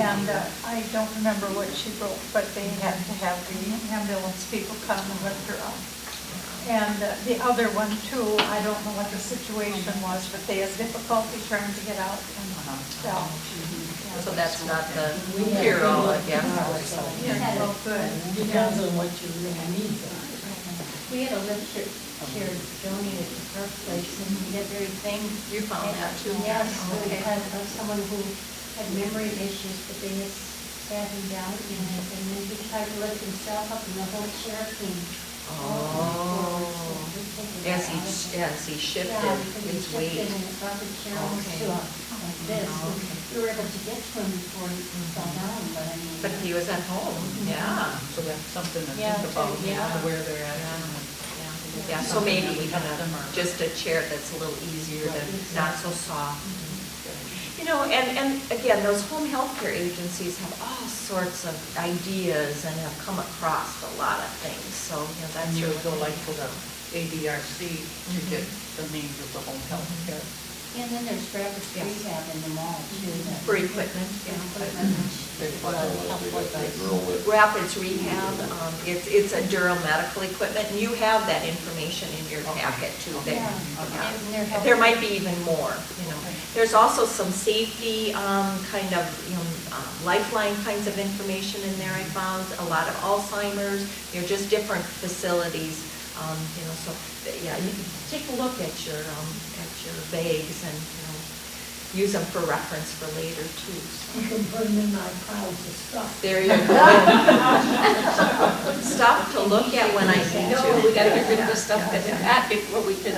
And I don't remember what she broke, but they had to have the ambulance people come and lift her up. And the other one too, I don't know what the situation was, but they had difficulty trying to get out and fell. So that's not the hero, I guess. Yeah, well, good. Depends on what you really need. We had a lift chair donated to her place, and that very thing. You found that too? Yes, Okay. because of someone who had memory issues, but they had sat him down in it, and then he tried to lift himself up, and the whole chair came. As he shifted Yeah, because he his shifted weight. and it brought the chair almost Okay. to like this. Okay. We were able to get to him before he fell down, but I mean. But he was at home, yeah. So that's something to Yeah, think about, yeah. where they're at. Yeah, so maybe even just a chair that's a little easier, not so soft. You know, and again, those home health care agencies have all sorts of ideas and have come across a lot of things, so, you know, that's And you really would go like to the ADRC to get the names of the home health care. And then there's rapid Yes. rehab in the mall too. that- for equipment, yeah. Rapids Rehab, it's a Durham medical equipment, and you have that information in your packet too. There. Yeah. Yeah. And they're helping. There might be even more, you know. There's also some safety, kind of, lifeline kinds of information in there I found, a lot of Alzheimer's, just different facilities, so, yeah, you can take a look at your bags and, use them for reference for later too. You can put them in my piles of stuff. There you go. Stuff to look at when I need to. We gotta get rid of the stuff that we got before we can.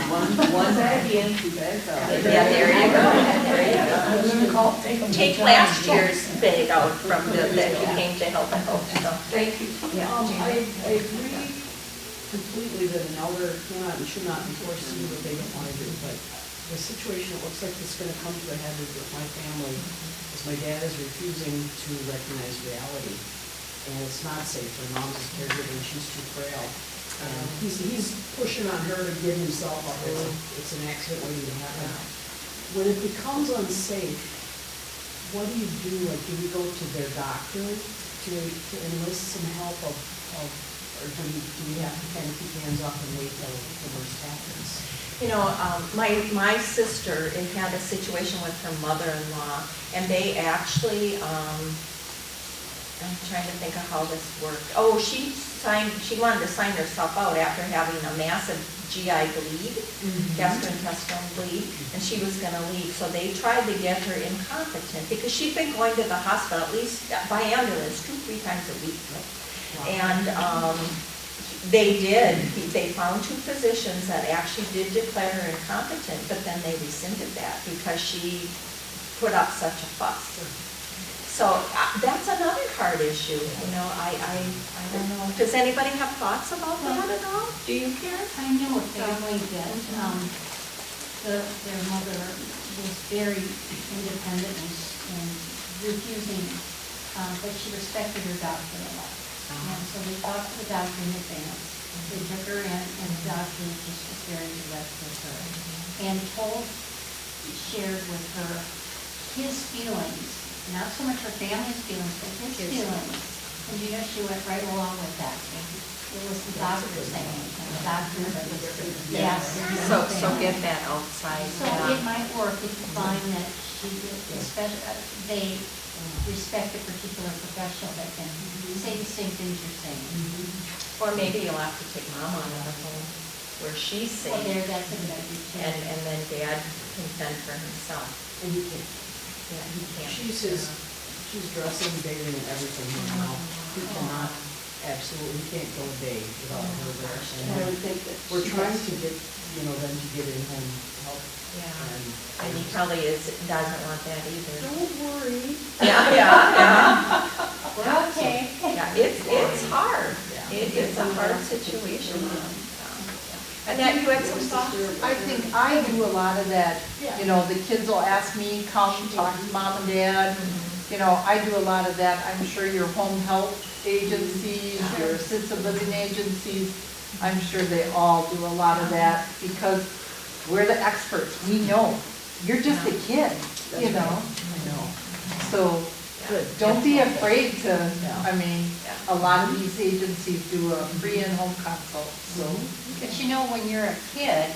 One bag in, two bags out. Yeah, there you go. There you go. I'm gonna call, take them. Take last year's bag out from that you came to help and hope, so. Thank you. Yeah. I agree completely that an elder cannot and should not be forced to do what they don't want to do, but the situation, it looks like it's gonna come to a head with my family, is my dad is refusing to recognize reality, and it's not safe. My mom's his caregiver, and she's too frail. And he's pushing on her to give himself up. It's an accident waiting to happen. When it becomes unsafe, what do you do? Like, do we go to their doctor to enlist some help or do we have to kind of keep hands off and wait till the worst happens? My sister had a situation with her mother-in-law, and they actually, I'm trying to think of how this worked. Oh, she wanted to sign herself out after having a massive GI bleed, gastrointestinal bleed, and she was gonna leave. So they tried to get her incompetent, because she'd been going to the hospital at least by ambulance 2-3 times a week. And they found 2 physicians that actually did declare her incompetent, but then they rescinded that because she put up such a fuss. So that's another hard issue, I don't know. Does anybody have thoughts about that at all? Do you care? I know a family that, their mother was very independent and refusing, but she respected her doctor a lot. And so we talked to the doctor in advance. They took her in, and the doctor just was very direct with her. And shared with her his feelings, not so much her family's feelings, but his feelings. And she went right along with that. It was the doctor saying, and the doctor was, yes. So get that outside. So it might work if you find that they respect a particular professional that can say the same things you're saying. Or maybe you'll have to take mom out of the home where she's safe. Well, that's a good idea too. And then dad can fend for himself. And he can't. Yeah, he can't. She's dressing, bathing, and everything now. He cannot, absolutely, he can't go a day without her there. I would think that We're trying to get, them to get in-home help. Yeah, and he probably doesn't want that either. Don't worry. Yeah. We're okay. Yeah, it's hard. It's a hard situation. Annette, you had some thoughts? I think I do a lot of that, the kids will ask me, come talk to mom and dad. I do a lot of that. I'm sure your home health agencies, your assisted living agencies, I'm sure they all do a lot of that because we're the experts. We know. You're just a kid, I know. So don't be afraid to, a lot of these agencies do a free in-home consult, so. But when you're a kid,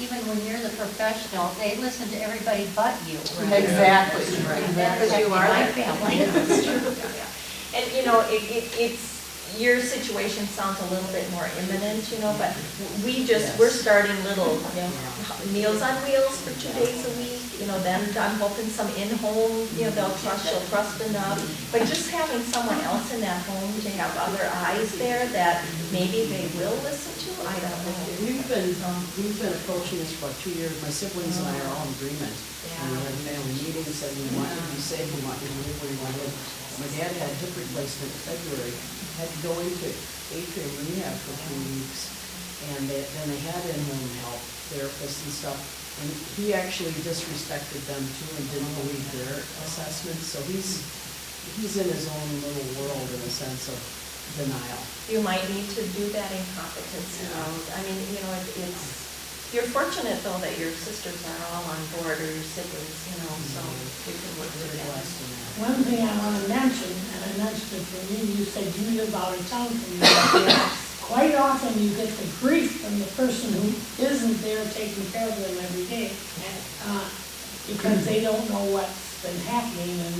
even when you're the professional, they listen to everybody but you. Exactly. And Because that's you are my that family. And, your situation sounds a little bit more imminent, but we're starting little, Meals on Wheels for 2 days a week, then I'm hoping some in-home, she'll trust enough. But just having someone else in that home to have other eyes there that maybe they will listen to, I don't know. We've been approaching this for about 2 years. My siblings and I are all in agreement. And we had family meetings, said we want you to be safe, we want you to live where you want to live. My dad had hip replacement in February, had to go into atrium rehab for 2 weeks. And then they had in-home help, therapists and stuff. And he actually disrespected them too and didn't believe their assessments. So he's in his own little world in a sense of denial. You might need to do that in competency mode. I mean, you're fortunate though that your sisters are all on board, or your siblings, so you can work together. One thing I want to mention, and I mentioned it for you said you live out of town from you. Quite often you get the grief from the person who isn't there taking care of them every day, because they don't know what's been happening and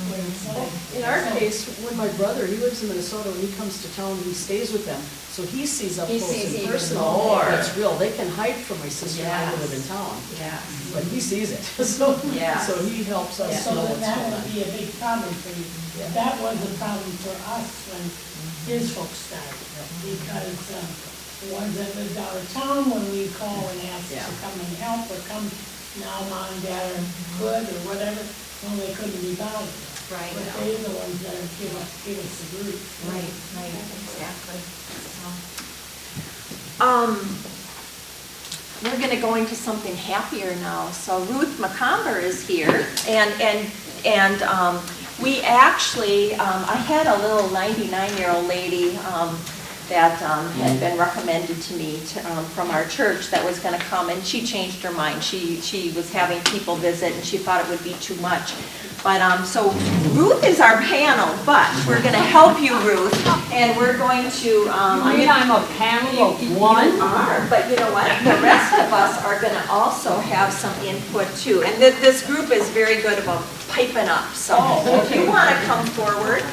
what it's like. In our case, when my brother, he lives in Minnesota, when he comes to town, he stays with them, so he sees up He close sees and even personal. more. It's real. They can hide from my sister and I who live in town, Yeah. but he sees it. So Yeah. so he helps us So know then what's that going would on. be a big problem for you. That was a problem for us when his folks started, because the ones that lived out of town, when we call and ask to come and help, or come now mom and dad are good, or whatever, well, they couldn't be bothered. Right. But they're the ones that give us the grief. Right, exactly. We're gonna go into something happier now. So Ruth McComber is here, and we actually, I had a little 99-year-old lady that had been recommended to me from our church that was gonna come, and she changed her mind. She was having people visit, and she thought it would be too much. But, so Ruth is our panel, but we're gonna help you, Ruth, and we're going to, I'm a panel of one? You are, but you know what? The rest of us are gonna also have some input too. And this group is very good about piping up, so if you wanna come forward,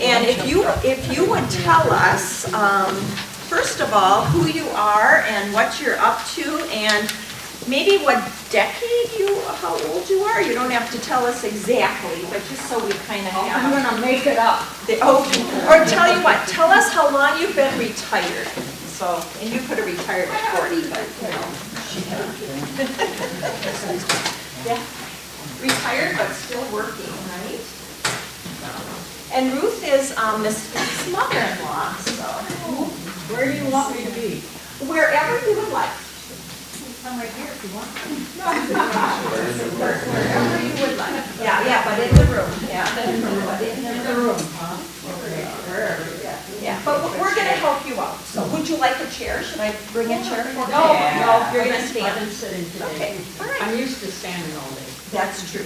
and if you would tell us, first of all, who you are and what you're up to, and maybe what decade how old you are. You don't have to tell us exactly, but just so we kind of have. I'm gonna make it up. Or tell you what, tell us how long you've been retired. So, and you could have retired at 40, but yeah, retired but still working, right? And Ruth is Miss mother-in-law, so. Where do you want me to be? Wherever you would like. Come right here if you want. Wherever you would like. Yeah, but in the room. Yeah, in the room. Yeah, but we're gonna help you out. So would you like a chair? Should I bring a chair for you? No, you're gonna stand. I've been sitting today. Okay, all right. I'm used to standing all day. That's true.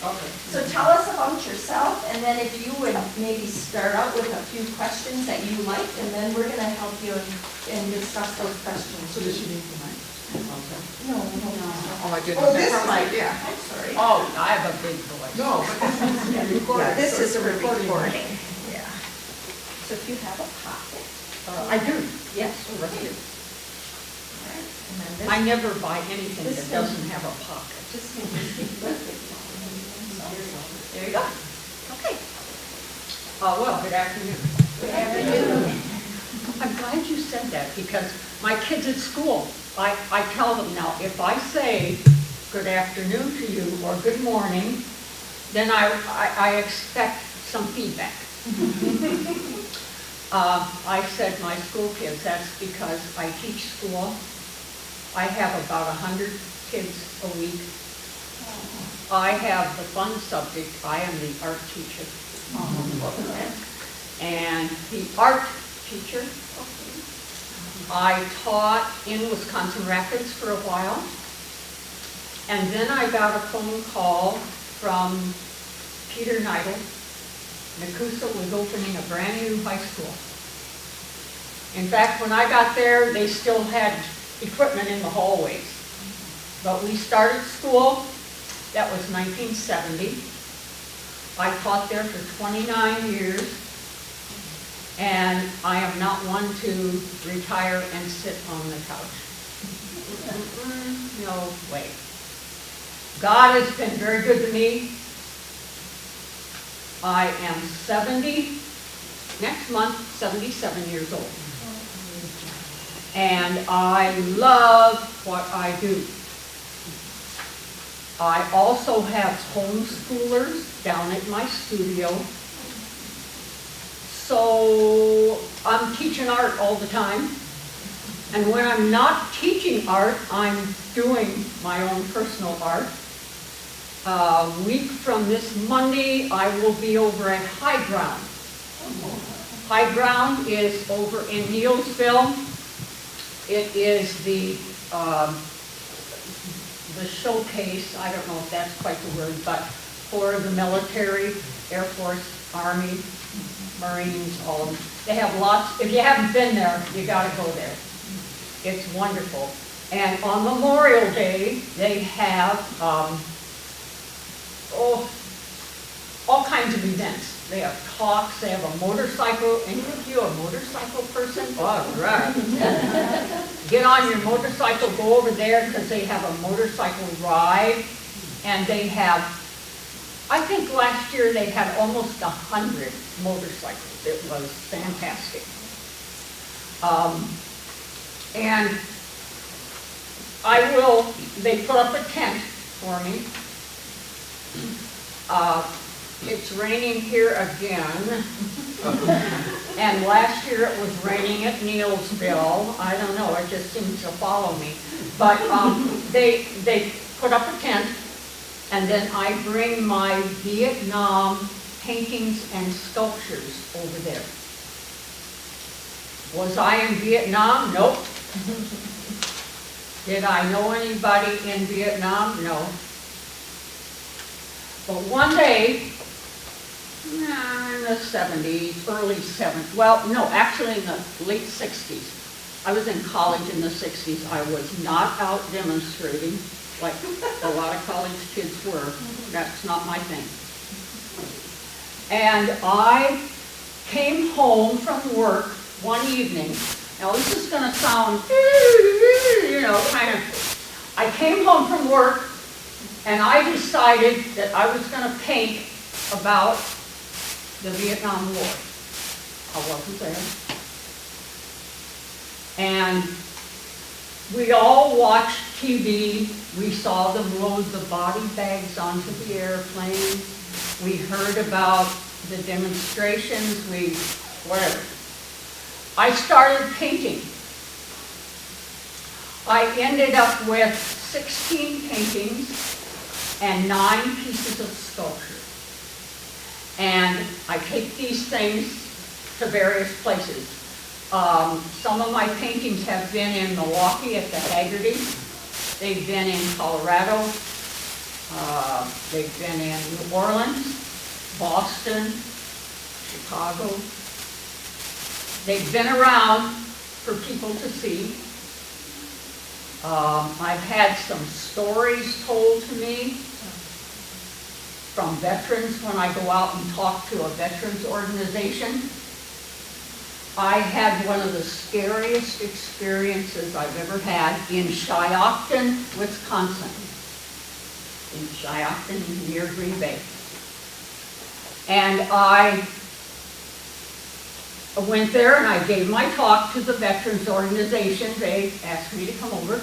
Okay. So tell us about yourself, and then if you would maybe start out with a few questions that you like, and then we're gonna help you and discuss those questions. So does she need the mic? No. Oh, I didn't. Oh, this mic, yeah, I'm sorry. Oh, I have a big voice. No. Yeah, this is a recording. Yeah. So if you have a pocket. I do. Yes. Let's do. All right, and then this. I never buy anything This that one. doesn't have a pocket. Just there you go. Okay. Well, good afternoon. Good afternoon. I'm glad you said that, because my kids at school, I tell them now, if I say good afternoon to you or good morning, then I expect some feedback. I said my school kids, that's because I teach school. I have about 100 kids a week. I have the fun subject, I am the art teacher. And the art teacher, I taught in Wisconsin Rapids for a while. And then I got a phone call from Peter Neidl. Nakusa was opening a brand new high school. In fact, when I got there, they still had equipment in the hallways. But we started school, that was 1970. I taught there for 29 years. And I am not one to retire and sit on the couch. No way. God has been very good to me. I am 70, next month, 77 years old. And I love what I do. I also have homeschoolers down at my studio. So I'm teaching art all the time. And when I'm not teaching art, I'm doing my own personal art. A week from this Monday, I will be over at High Ground. High Ground is over in Neilsville. It is the showcase, I don't know if that's quite the word, but for the military, Air Force, Army, Marines, all of them. They have lots. If you haven't been there, you got to go there. It's wonderful. And on Memorial Day, they have all kinds of events. They have talks, they have a motorcycle. Any of you a motorcycle person? All right. Get on your motorcycle, go over there because they have a motorcycle ride. And they have, I think last year they had almost 100 motorcycles. It was fantastic. And they put up a tent for me. It's raining here again. And last year it was raining at Neilsville. I don't know, it just seems to follow me. But they put up a tent, and then I bring my Vietnam paintings and sculptures over there. Was I in Vietnam? Nope. Did I know anybody in Vietnam? No. But one day, in the 70s, early 70s, well, no, actually in the late 60s. I was in college in the 60s. I was not out demonstrating like a lot of college kids were. That's not my thing. And I came home from work one evening. Now this is going to sound, kind of. I came home from work and I decided that I was going to paint about the Vietnam War. I wasn't there. And we all watched TV. We saw them load the body bags onto the airplane. We heard about the demonstrations. Whatever. I started painting. I ended up with 16 paintings and 9 pieces of sculpture. And I take these things to various places. Some of my paintings have been in Milwaukee at the Haggerty. They've been in Colorado. They've been in New Orleans, Boston, Chicago. They've been around for people to see. I've had some stories told to me from veterans when I go out and talk to a veterans organization. I had one of the scariest experiences I've ever had in Shiocton, Wisconsin. In Shiocton, near Green Bay. And I went there and I gave my talk to the veterans organization. They asked me to come over.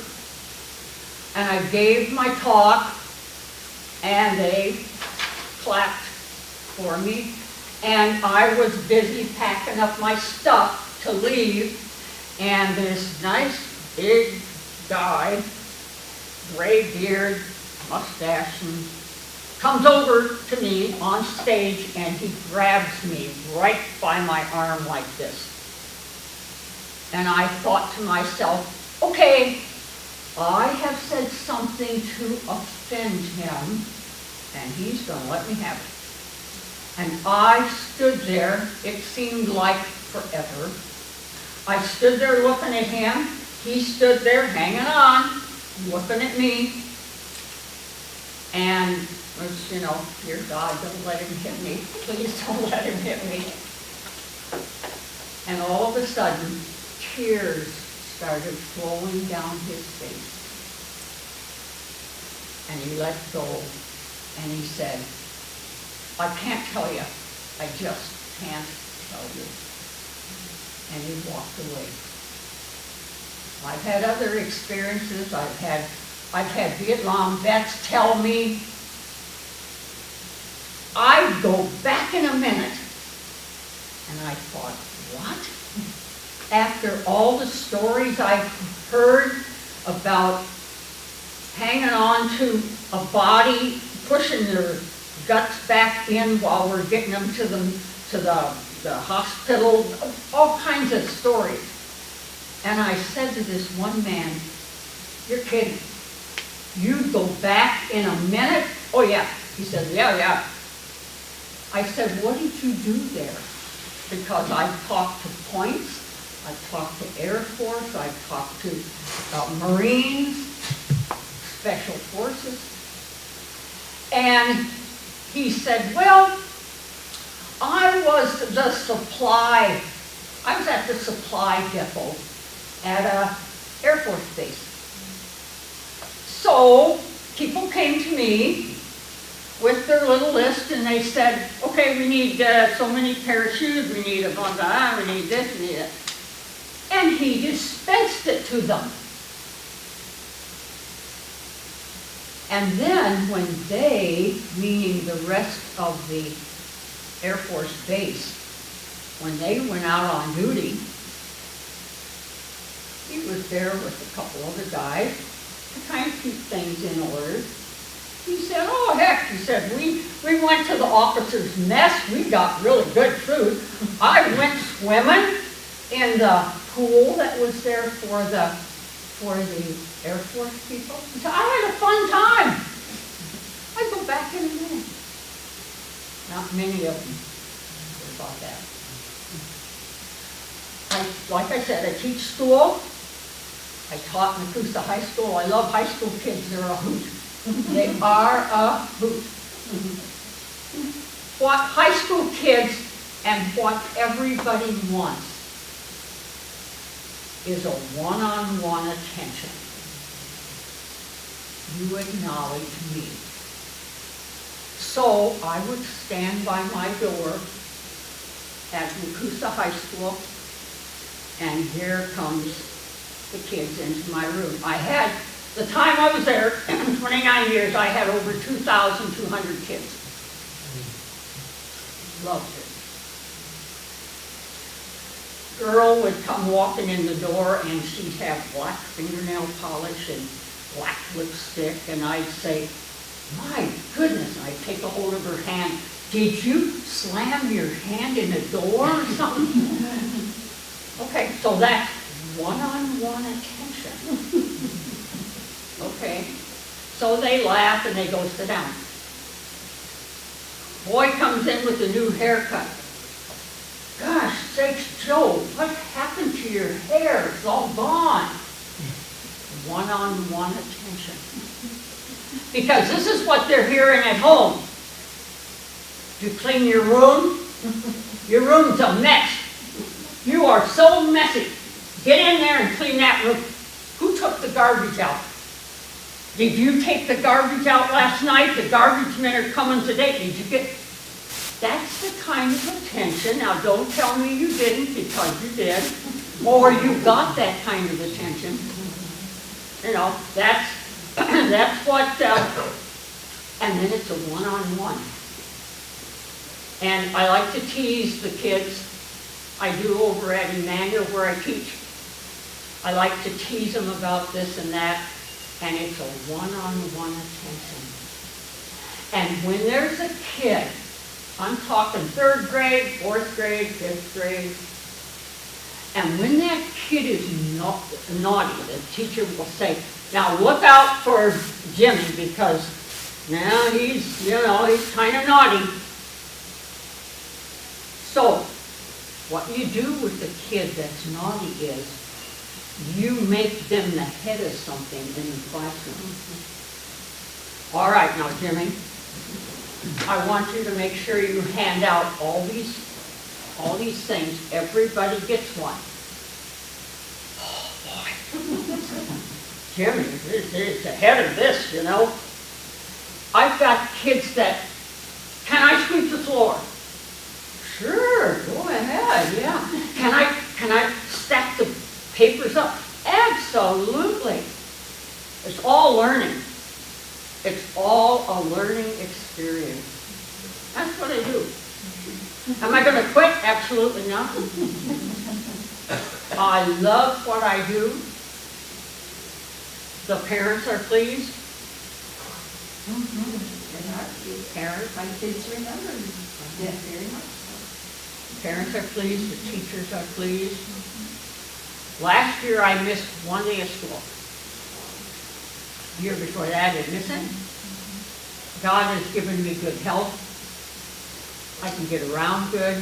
And I gave my talk and they clapped for me. And I was busy packing up my stuff to leave. And this nice big guy, gray beard, mustache, and comes over to me on stage and he grabs me right by my arm like this. And I thought to myself, okay, I have said something to offend him and he's going to let me have it. And I stood there, it seemed like forever. I stood there looking at him, he stood there hanging on, looking at me. And was, dear God, don't let him hit me. Please don't let him hit me. And all of a sudden, tears started flowing down his face. And he let go, and he said, I can't tell you. I just can't tell you. And he walked away. I've had other experiences. I've had Vietnam vets tell me, I'd go back in a minute. And I thought, what? After all the stories I've heard about hanging on to a body, pushing their guts back in while we're getting them to the hospital, all kinds of stories. And I said to this one man, you're kidding. You'd go back in a minute? Oh yeah. He said, yeah. I said, what did you do there? Because I've talked to points, I've talked to Air Force, I've talked to Marines, Special Forces. And he said, well, I was at the supply depot at a Air Force base. So people came to me with their little list and they said, okay, we need so many pair of shoes, we need a blah, blah, we need this, we need that. And he dispensed it to them. And then when they, meaning the rest of the Air Force base, when they went out on duty, he was there with a couple other guys to kind of keep things in order. He said, oh heck, he said, we went to the officers' mess, we got really good food. I went swimming in the pool that was there for the Air Force people. He said, I had a fun time. I'd go back in a minute. Not many of them thought that. Like I said, I teach school. I taught in Nakusa High School. I love high school kids. They're a hoot. They are a hoot. What high school kids and what everybody wants is a one-on-one attention. You acknowledge me. So I would stand by my door at Nakusa High School, and here comes the kids into my room. I had, the time I was there, 29 years, I had over 2,200 kids. Loved it. Girl would come walking in the door and she'd have black fingernail polish and black lipstick, and I'd say, my goodness, I'd take a hold of her hand. Did you slam your hand in a door or something? Okay, so that's one-on-one attention. Okay, so they laugh and they go sit down. Boy comes in with a new haircut. Gosh sakes, Joe, what happened to your hair? It's all gone. One-on-one attention. Because this is what they're hearing at home. You clean your room? Your room's a mess. You are so messy. Get in there and clean that room. Who took the garbage out? Did you take the garbage out last night? The garbage men are coming today. Did you get... That's the kind of attention. Now, don't tell me you didn't, because you did. Or you got that kind of attention. You know, that's what... and then it's a one-on-one. And I like to tease the kids. I do over at Emmanuel where I teach. I like to tease them about this and that. And it's a one-on-one attention. And when there's a kid, I'm talking 3rd grade, 4th grade, 5th grade, and when that kid is naughty, the teacher will say, now look out for Jimmy, because now he's kind of naughty. So, what you do with the kid that's naughty is, you make them the head of something in the classroom. All right, now Jimmy, I want you to make sure you hand out all these all these things, everybody gets one. Oh, boy. Jimmy, it's ahead of this, you know. I've got kids that, can I sweep the floor? Sure, go ahead, yeah. Can I stack the papers up? Absolutely. It's all learning. It's all a learning experience. That's what I do. Am I going to quit? Absolutely not. I love what I do. The parents are pleased. Parents, my kids remember that very much. Parents are pleased, the teachers are pleased. Last year I missed one day of school. The year before that I didn't miss it. God has given me good health. I can get around good.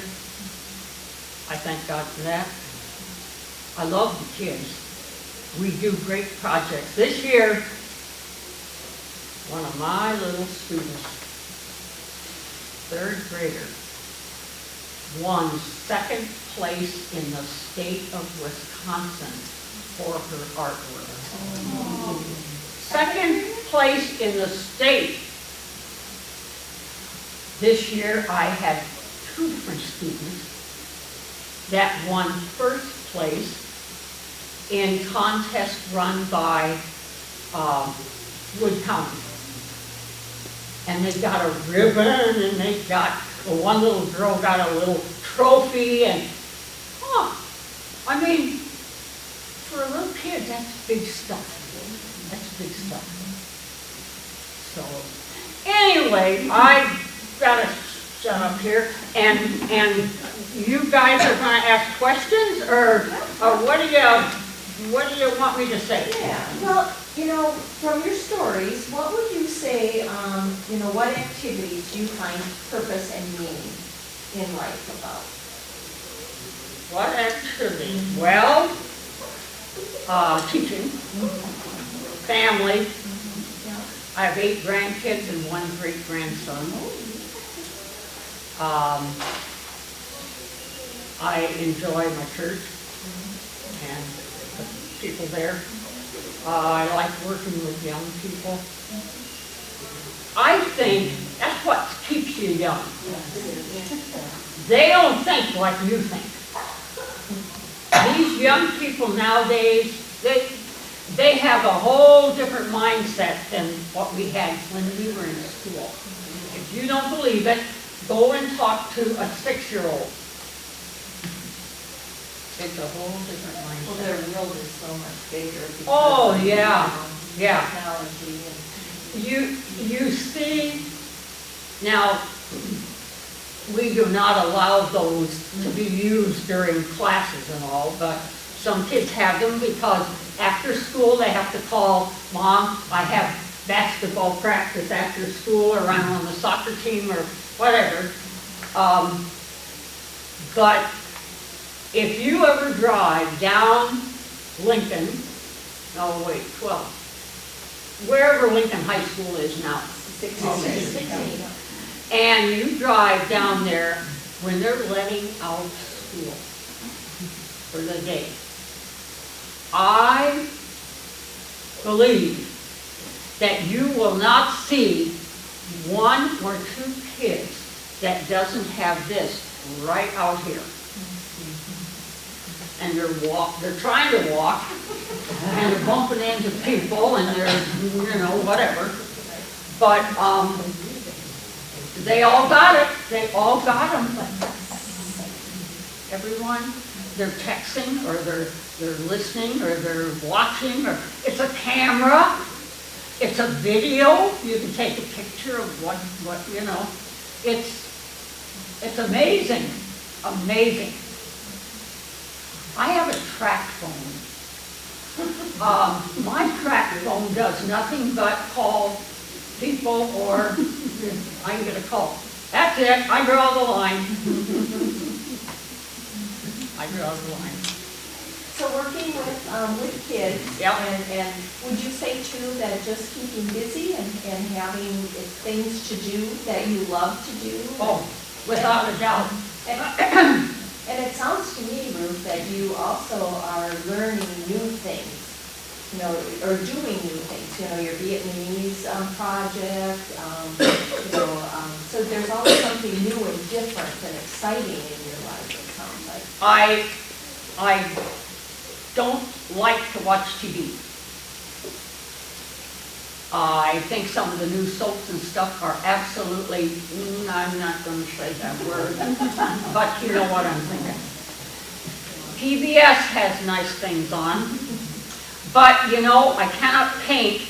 I thank God for that. I love the kids. We do great projects. This year, one of my little students, third grader, won second place in the state of Wisconsin for her artwork. Oh. Second place in the state. This year I had 2 different students that won first place in contest run by Wood County. And they got a ribbon, and they got, one little girl got a little trophy, and, I mean, for a little kid, that's big stuff. That's big stuff. So, anyway, I gotta shut up here, and you guys are gonna ask questions, or what do you want me to say? Yeah, well, you know, from your stories, what would you say, you know, what activities do you find purpose and meaning in life about? What activities? Well, teaching, family. I have 8 grandkids and 1 great-grandson. I enjoy my church and the people there. I like working with young people. I think that's what keeps you young. They don't think like you think. These young people nowadays, they have a whole different mindset than what we had when we were in school. If you don't believe it, go and talk to a 6-year-old. It's a whole different mindset. Well, their world is so much bigger. Oh, yeah, yeah. Technology and. You see, now, we do not allow those to be used during classes and all, but some kids have them because after school they have to call, Mom, I have basketball practice after school, or I'm on the soccer team, or whatever. But if you ever drive down Lincoln, 12, wherever Lincoln High School is now, 16. and you drive down there when they're letting out school for the day, I believe that you will not see 1 or 2 kids that doesn't have this right out here. And they're trying to walk, and they're bumping into people, and they're, whatever. But, they all got it. They all got them. Everyone, they're texting, or they're listening, or they're watching, or it's a camera, it's a video. You can take a picture of what it's amazing, amazing. I have a track phone. My track phone does nothing but call people, or I can get a call. That's it, I draw the line. I draw the line. So working with kids, Yep. and would you say too that just keeping busy and having things to do that you love to do? Oh, without a doubt. And it sounds to me, Ruth, that you also are learning new things, you know, or doing new things, you know, your Vietnamese project, you know, so there's always something new and different and exciting in your life, it sounds like. I don't like to watch TV. I think some of the new soaps and stuff are absolutely, I'm not going to say that word, but you know what I'm thinking. PBS has nice things on, but you know, I cannot paint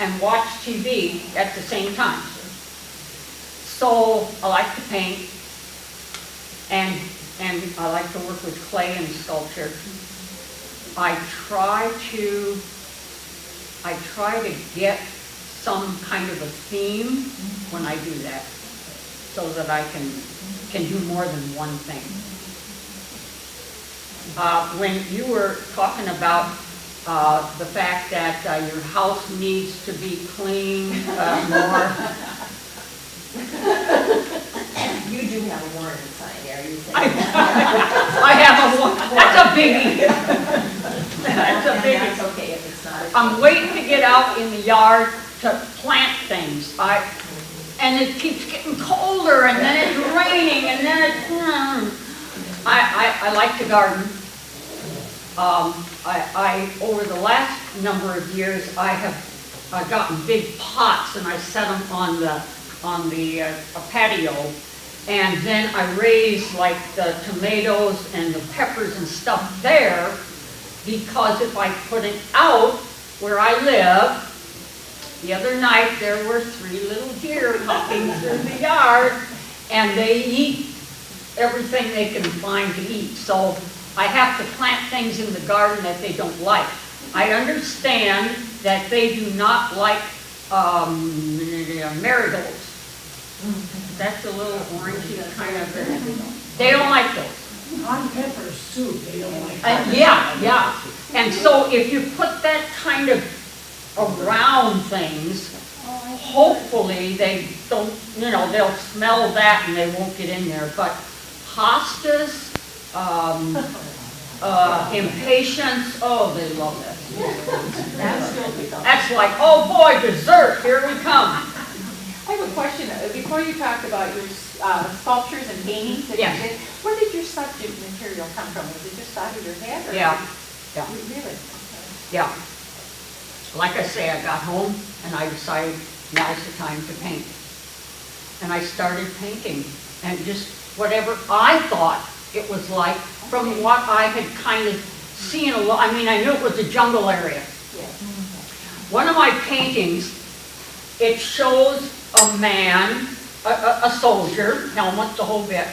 and watch TV at the same time. So I like to paint, and I like to work with clay and sculpture. I try to get some kind of a theme when I do that, so that I can do more than one thing. When you were talking about the fact that your house needs to be cleaned more. You do have a warning sign there, you say. I have a one, that's a biggie. That's a biggie. That's okay if it's not. I'm waiting to get out in the yard to plant things. And it keeps getting colder, and then it's raining, and then it's, I like to garden. Over the last number of years, I've gotten big pots, and I set them on the patio, and then I raise like the tomatoes and the peppers and stuff there, because if I put it out where I live, the other night there were 3 little deer hopping through the yard, and they eat everything they can find to eat. So I have to plant things in the garden that they don't like. I understand that they do not like marigolds. That's a little orangey kind of thing. They don't like those. On peppers too, they don't like. Yeah. And so if you put that kind of around things, hopefully they don't, you know, they'll smell that and they won't get in there. But hostas, impatience, oh, they love that. That's like, oh boy, dessert, here we come. I have a question. Before you talked about your sculptures and paintings that Yes. you did, where did your subject material come from? Was it just out of your head? Or Yeah. Really? Okay. Yeah. Like I say, I got home and I decided now's the time to paint. And I started painting, and just whatever I thought it was like from what I had kind of seen a lot. I mean, I knew it was a jungle area. One of my paintings, it shows a man, a soldier, helmet, the whole bit.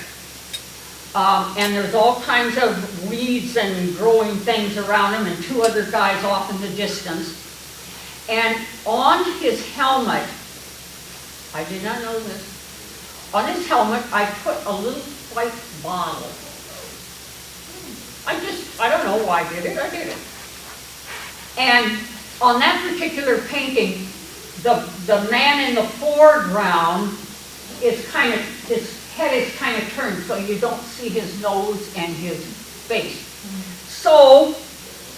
And there's all kinds of weeds and growing things around him, and 2 other guys off in the distance. And on his helmet, I did not know this, on his helmet I put a little white bottle. I don't know why I did it. And on that particular painting, the man in the foreground is kind of, his head is kind of turned, so you don't see his nose and his face. So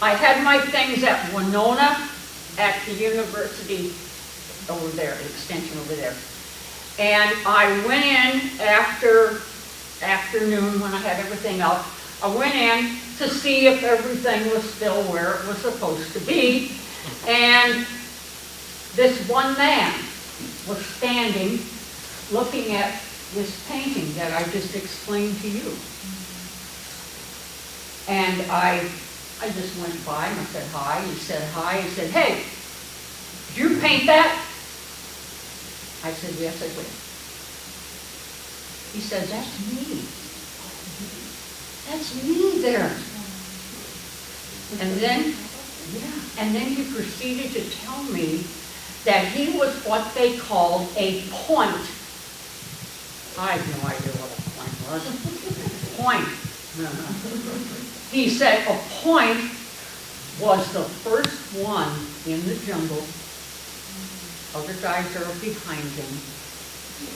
I had my things at Winona at the university over there, the extension over there. And I went in after afternoon when I had everything up. I went in to see if everything was still where it was supposed to be. And this one man was standing looking at this painting that I just explained to you. And I just went by and I said hi. He said hi. He said, hey, did you paint that? I said, yes, I did. He said, that's me. That's me there. And then he proceeded to tell me that he was what they called a point. I have no idea what a point was. Point. He said a point was the first one in the jungle. Other guys are behind him.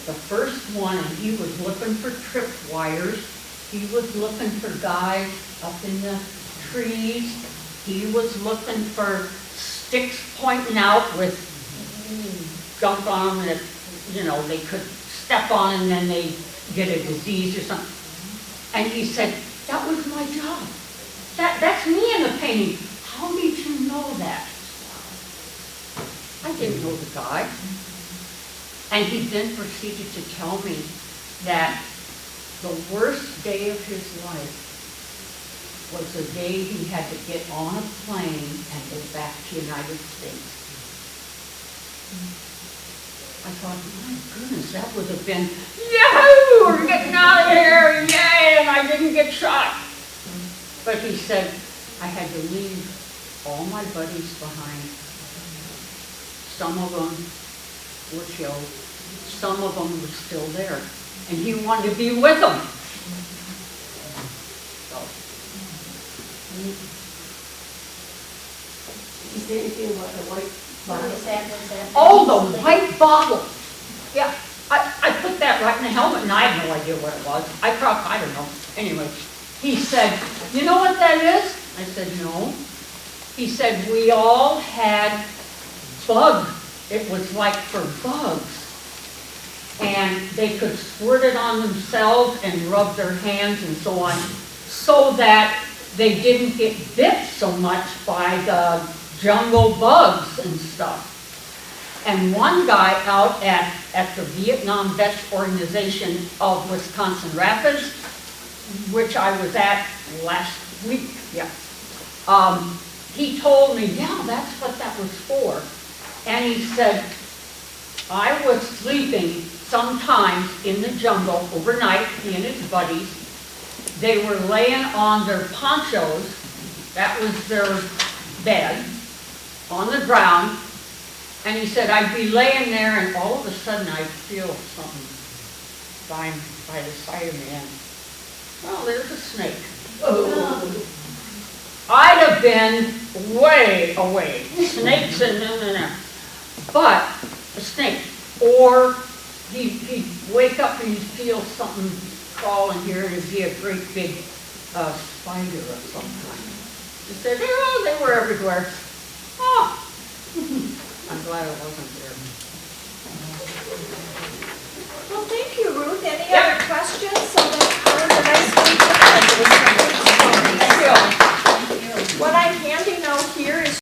The first one, and he was looking for tripwires, He was looking for guys up in the trees. He was looking for sticks pointing out with gunk on them that, you know, they could step on and then they get a disease or something. And he said, that was my job. That's me in the painting. How did you know that? I didn't know the guy. And he then proceeded to tell me that the worst day of his life was the day he had to get on a plane and go back to the United States. I thought, my goodness, that would have been, yahoo, we're getting out of here, yay, and I didn't get shot. But he said, I had to leave all my buddies behind. Some of them were killed. Some of them were still there. And he wanted to be with them. So. Is there anything about the white bottle? What is that? Oh, the white bottle. Yeah, I put that right in the helmet and I had no idea what it was. I don't know. Anyway, he said, you know what that is? I said, no. He said, we all had bug. It was like for bugs. And they could squirt it on themselves and rub their hands and so on, so that they didn't get bit so much by the jungle bugs and stuff. And one guy out at the Vietnam Vets Organization of Wisconsin Rapids, which I was at last week, he told me, yeah, that's what that was for. And he said, I was sleeping sometimes in the jungle overnight, he and his buddies. They were laying on their ponchos, that was their bed, on the ground. And he said, I'd be laying there and all of a sudden I'd feel something by the side of me and, well, there's a snake. Oh. I'd have been way away. Snakes and no. But a snake. Or he'd wake up and he'd feel something crawling here and it'd be a great big spider of some kind. He said, oh, they were everywhere. Oh, I'm glad I wasn't there.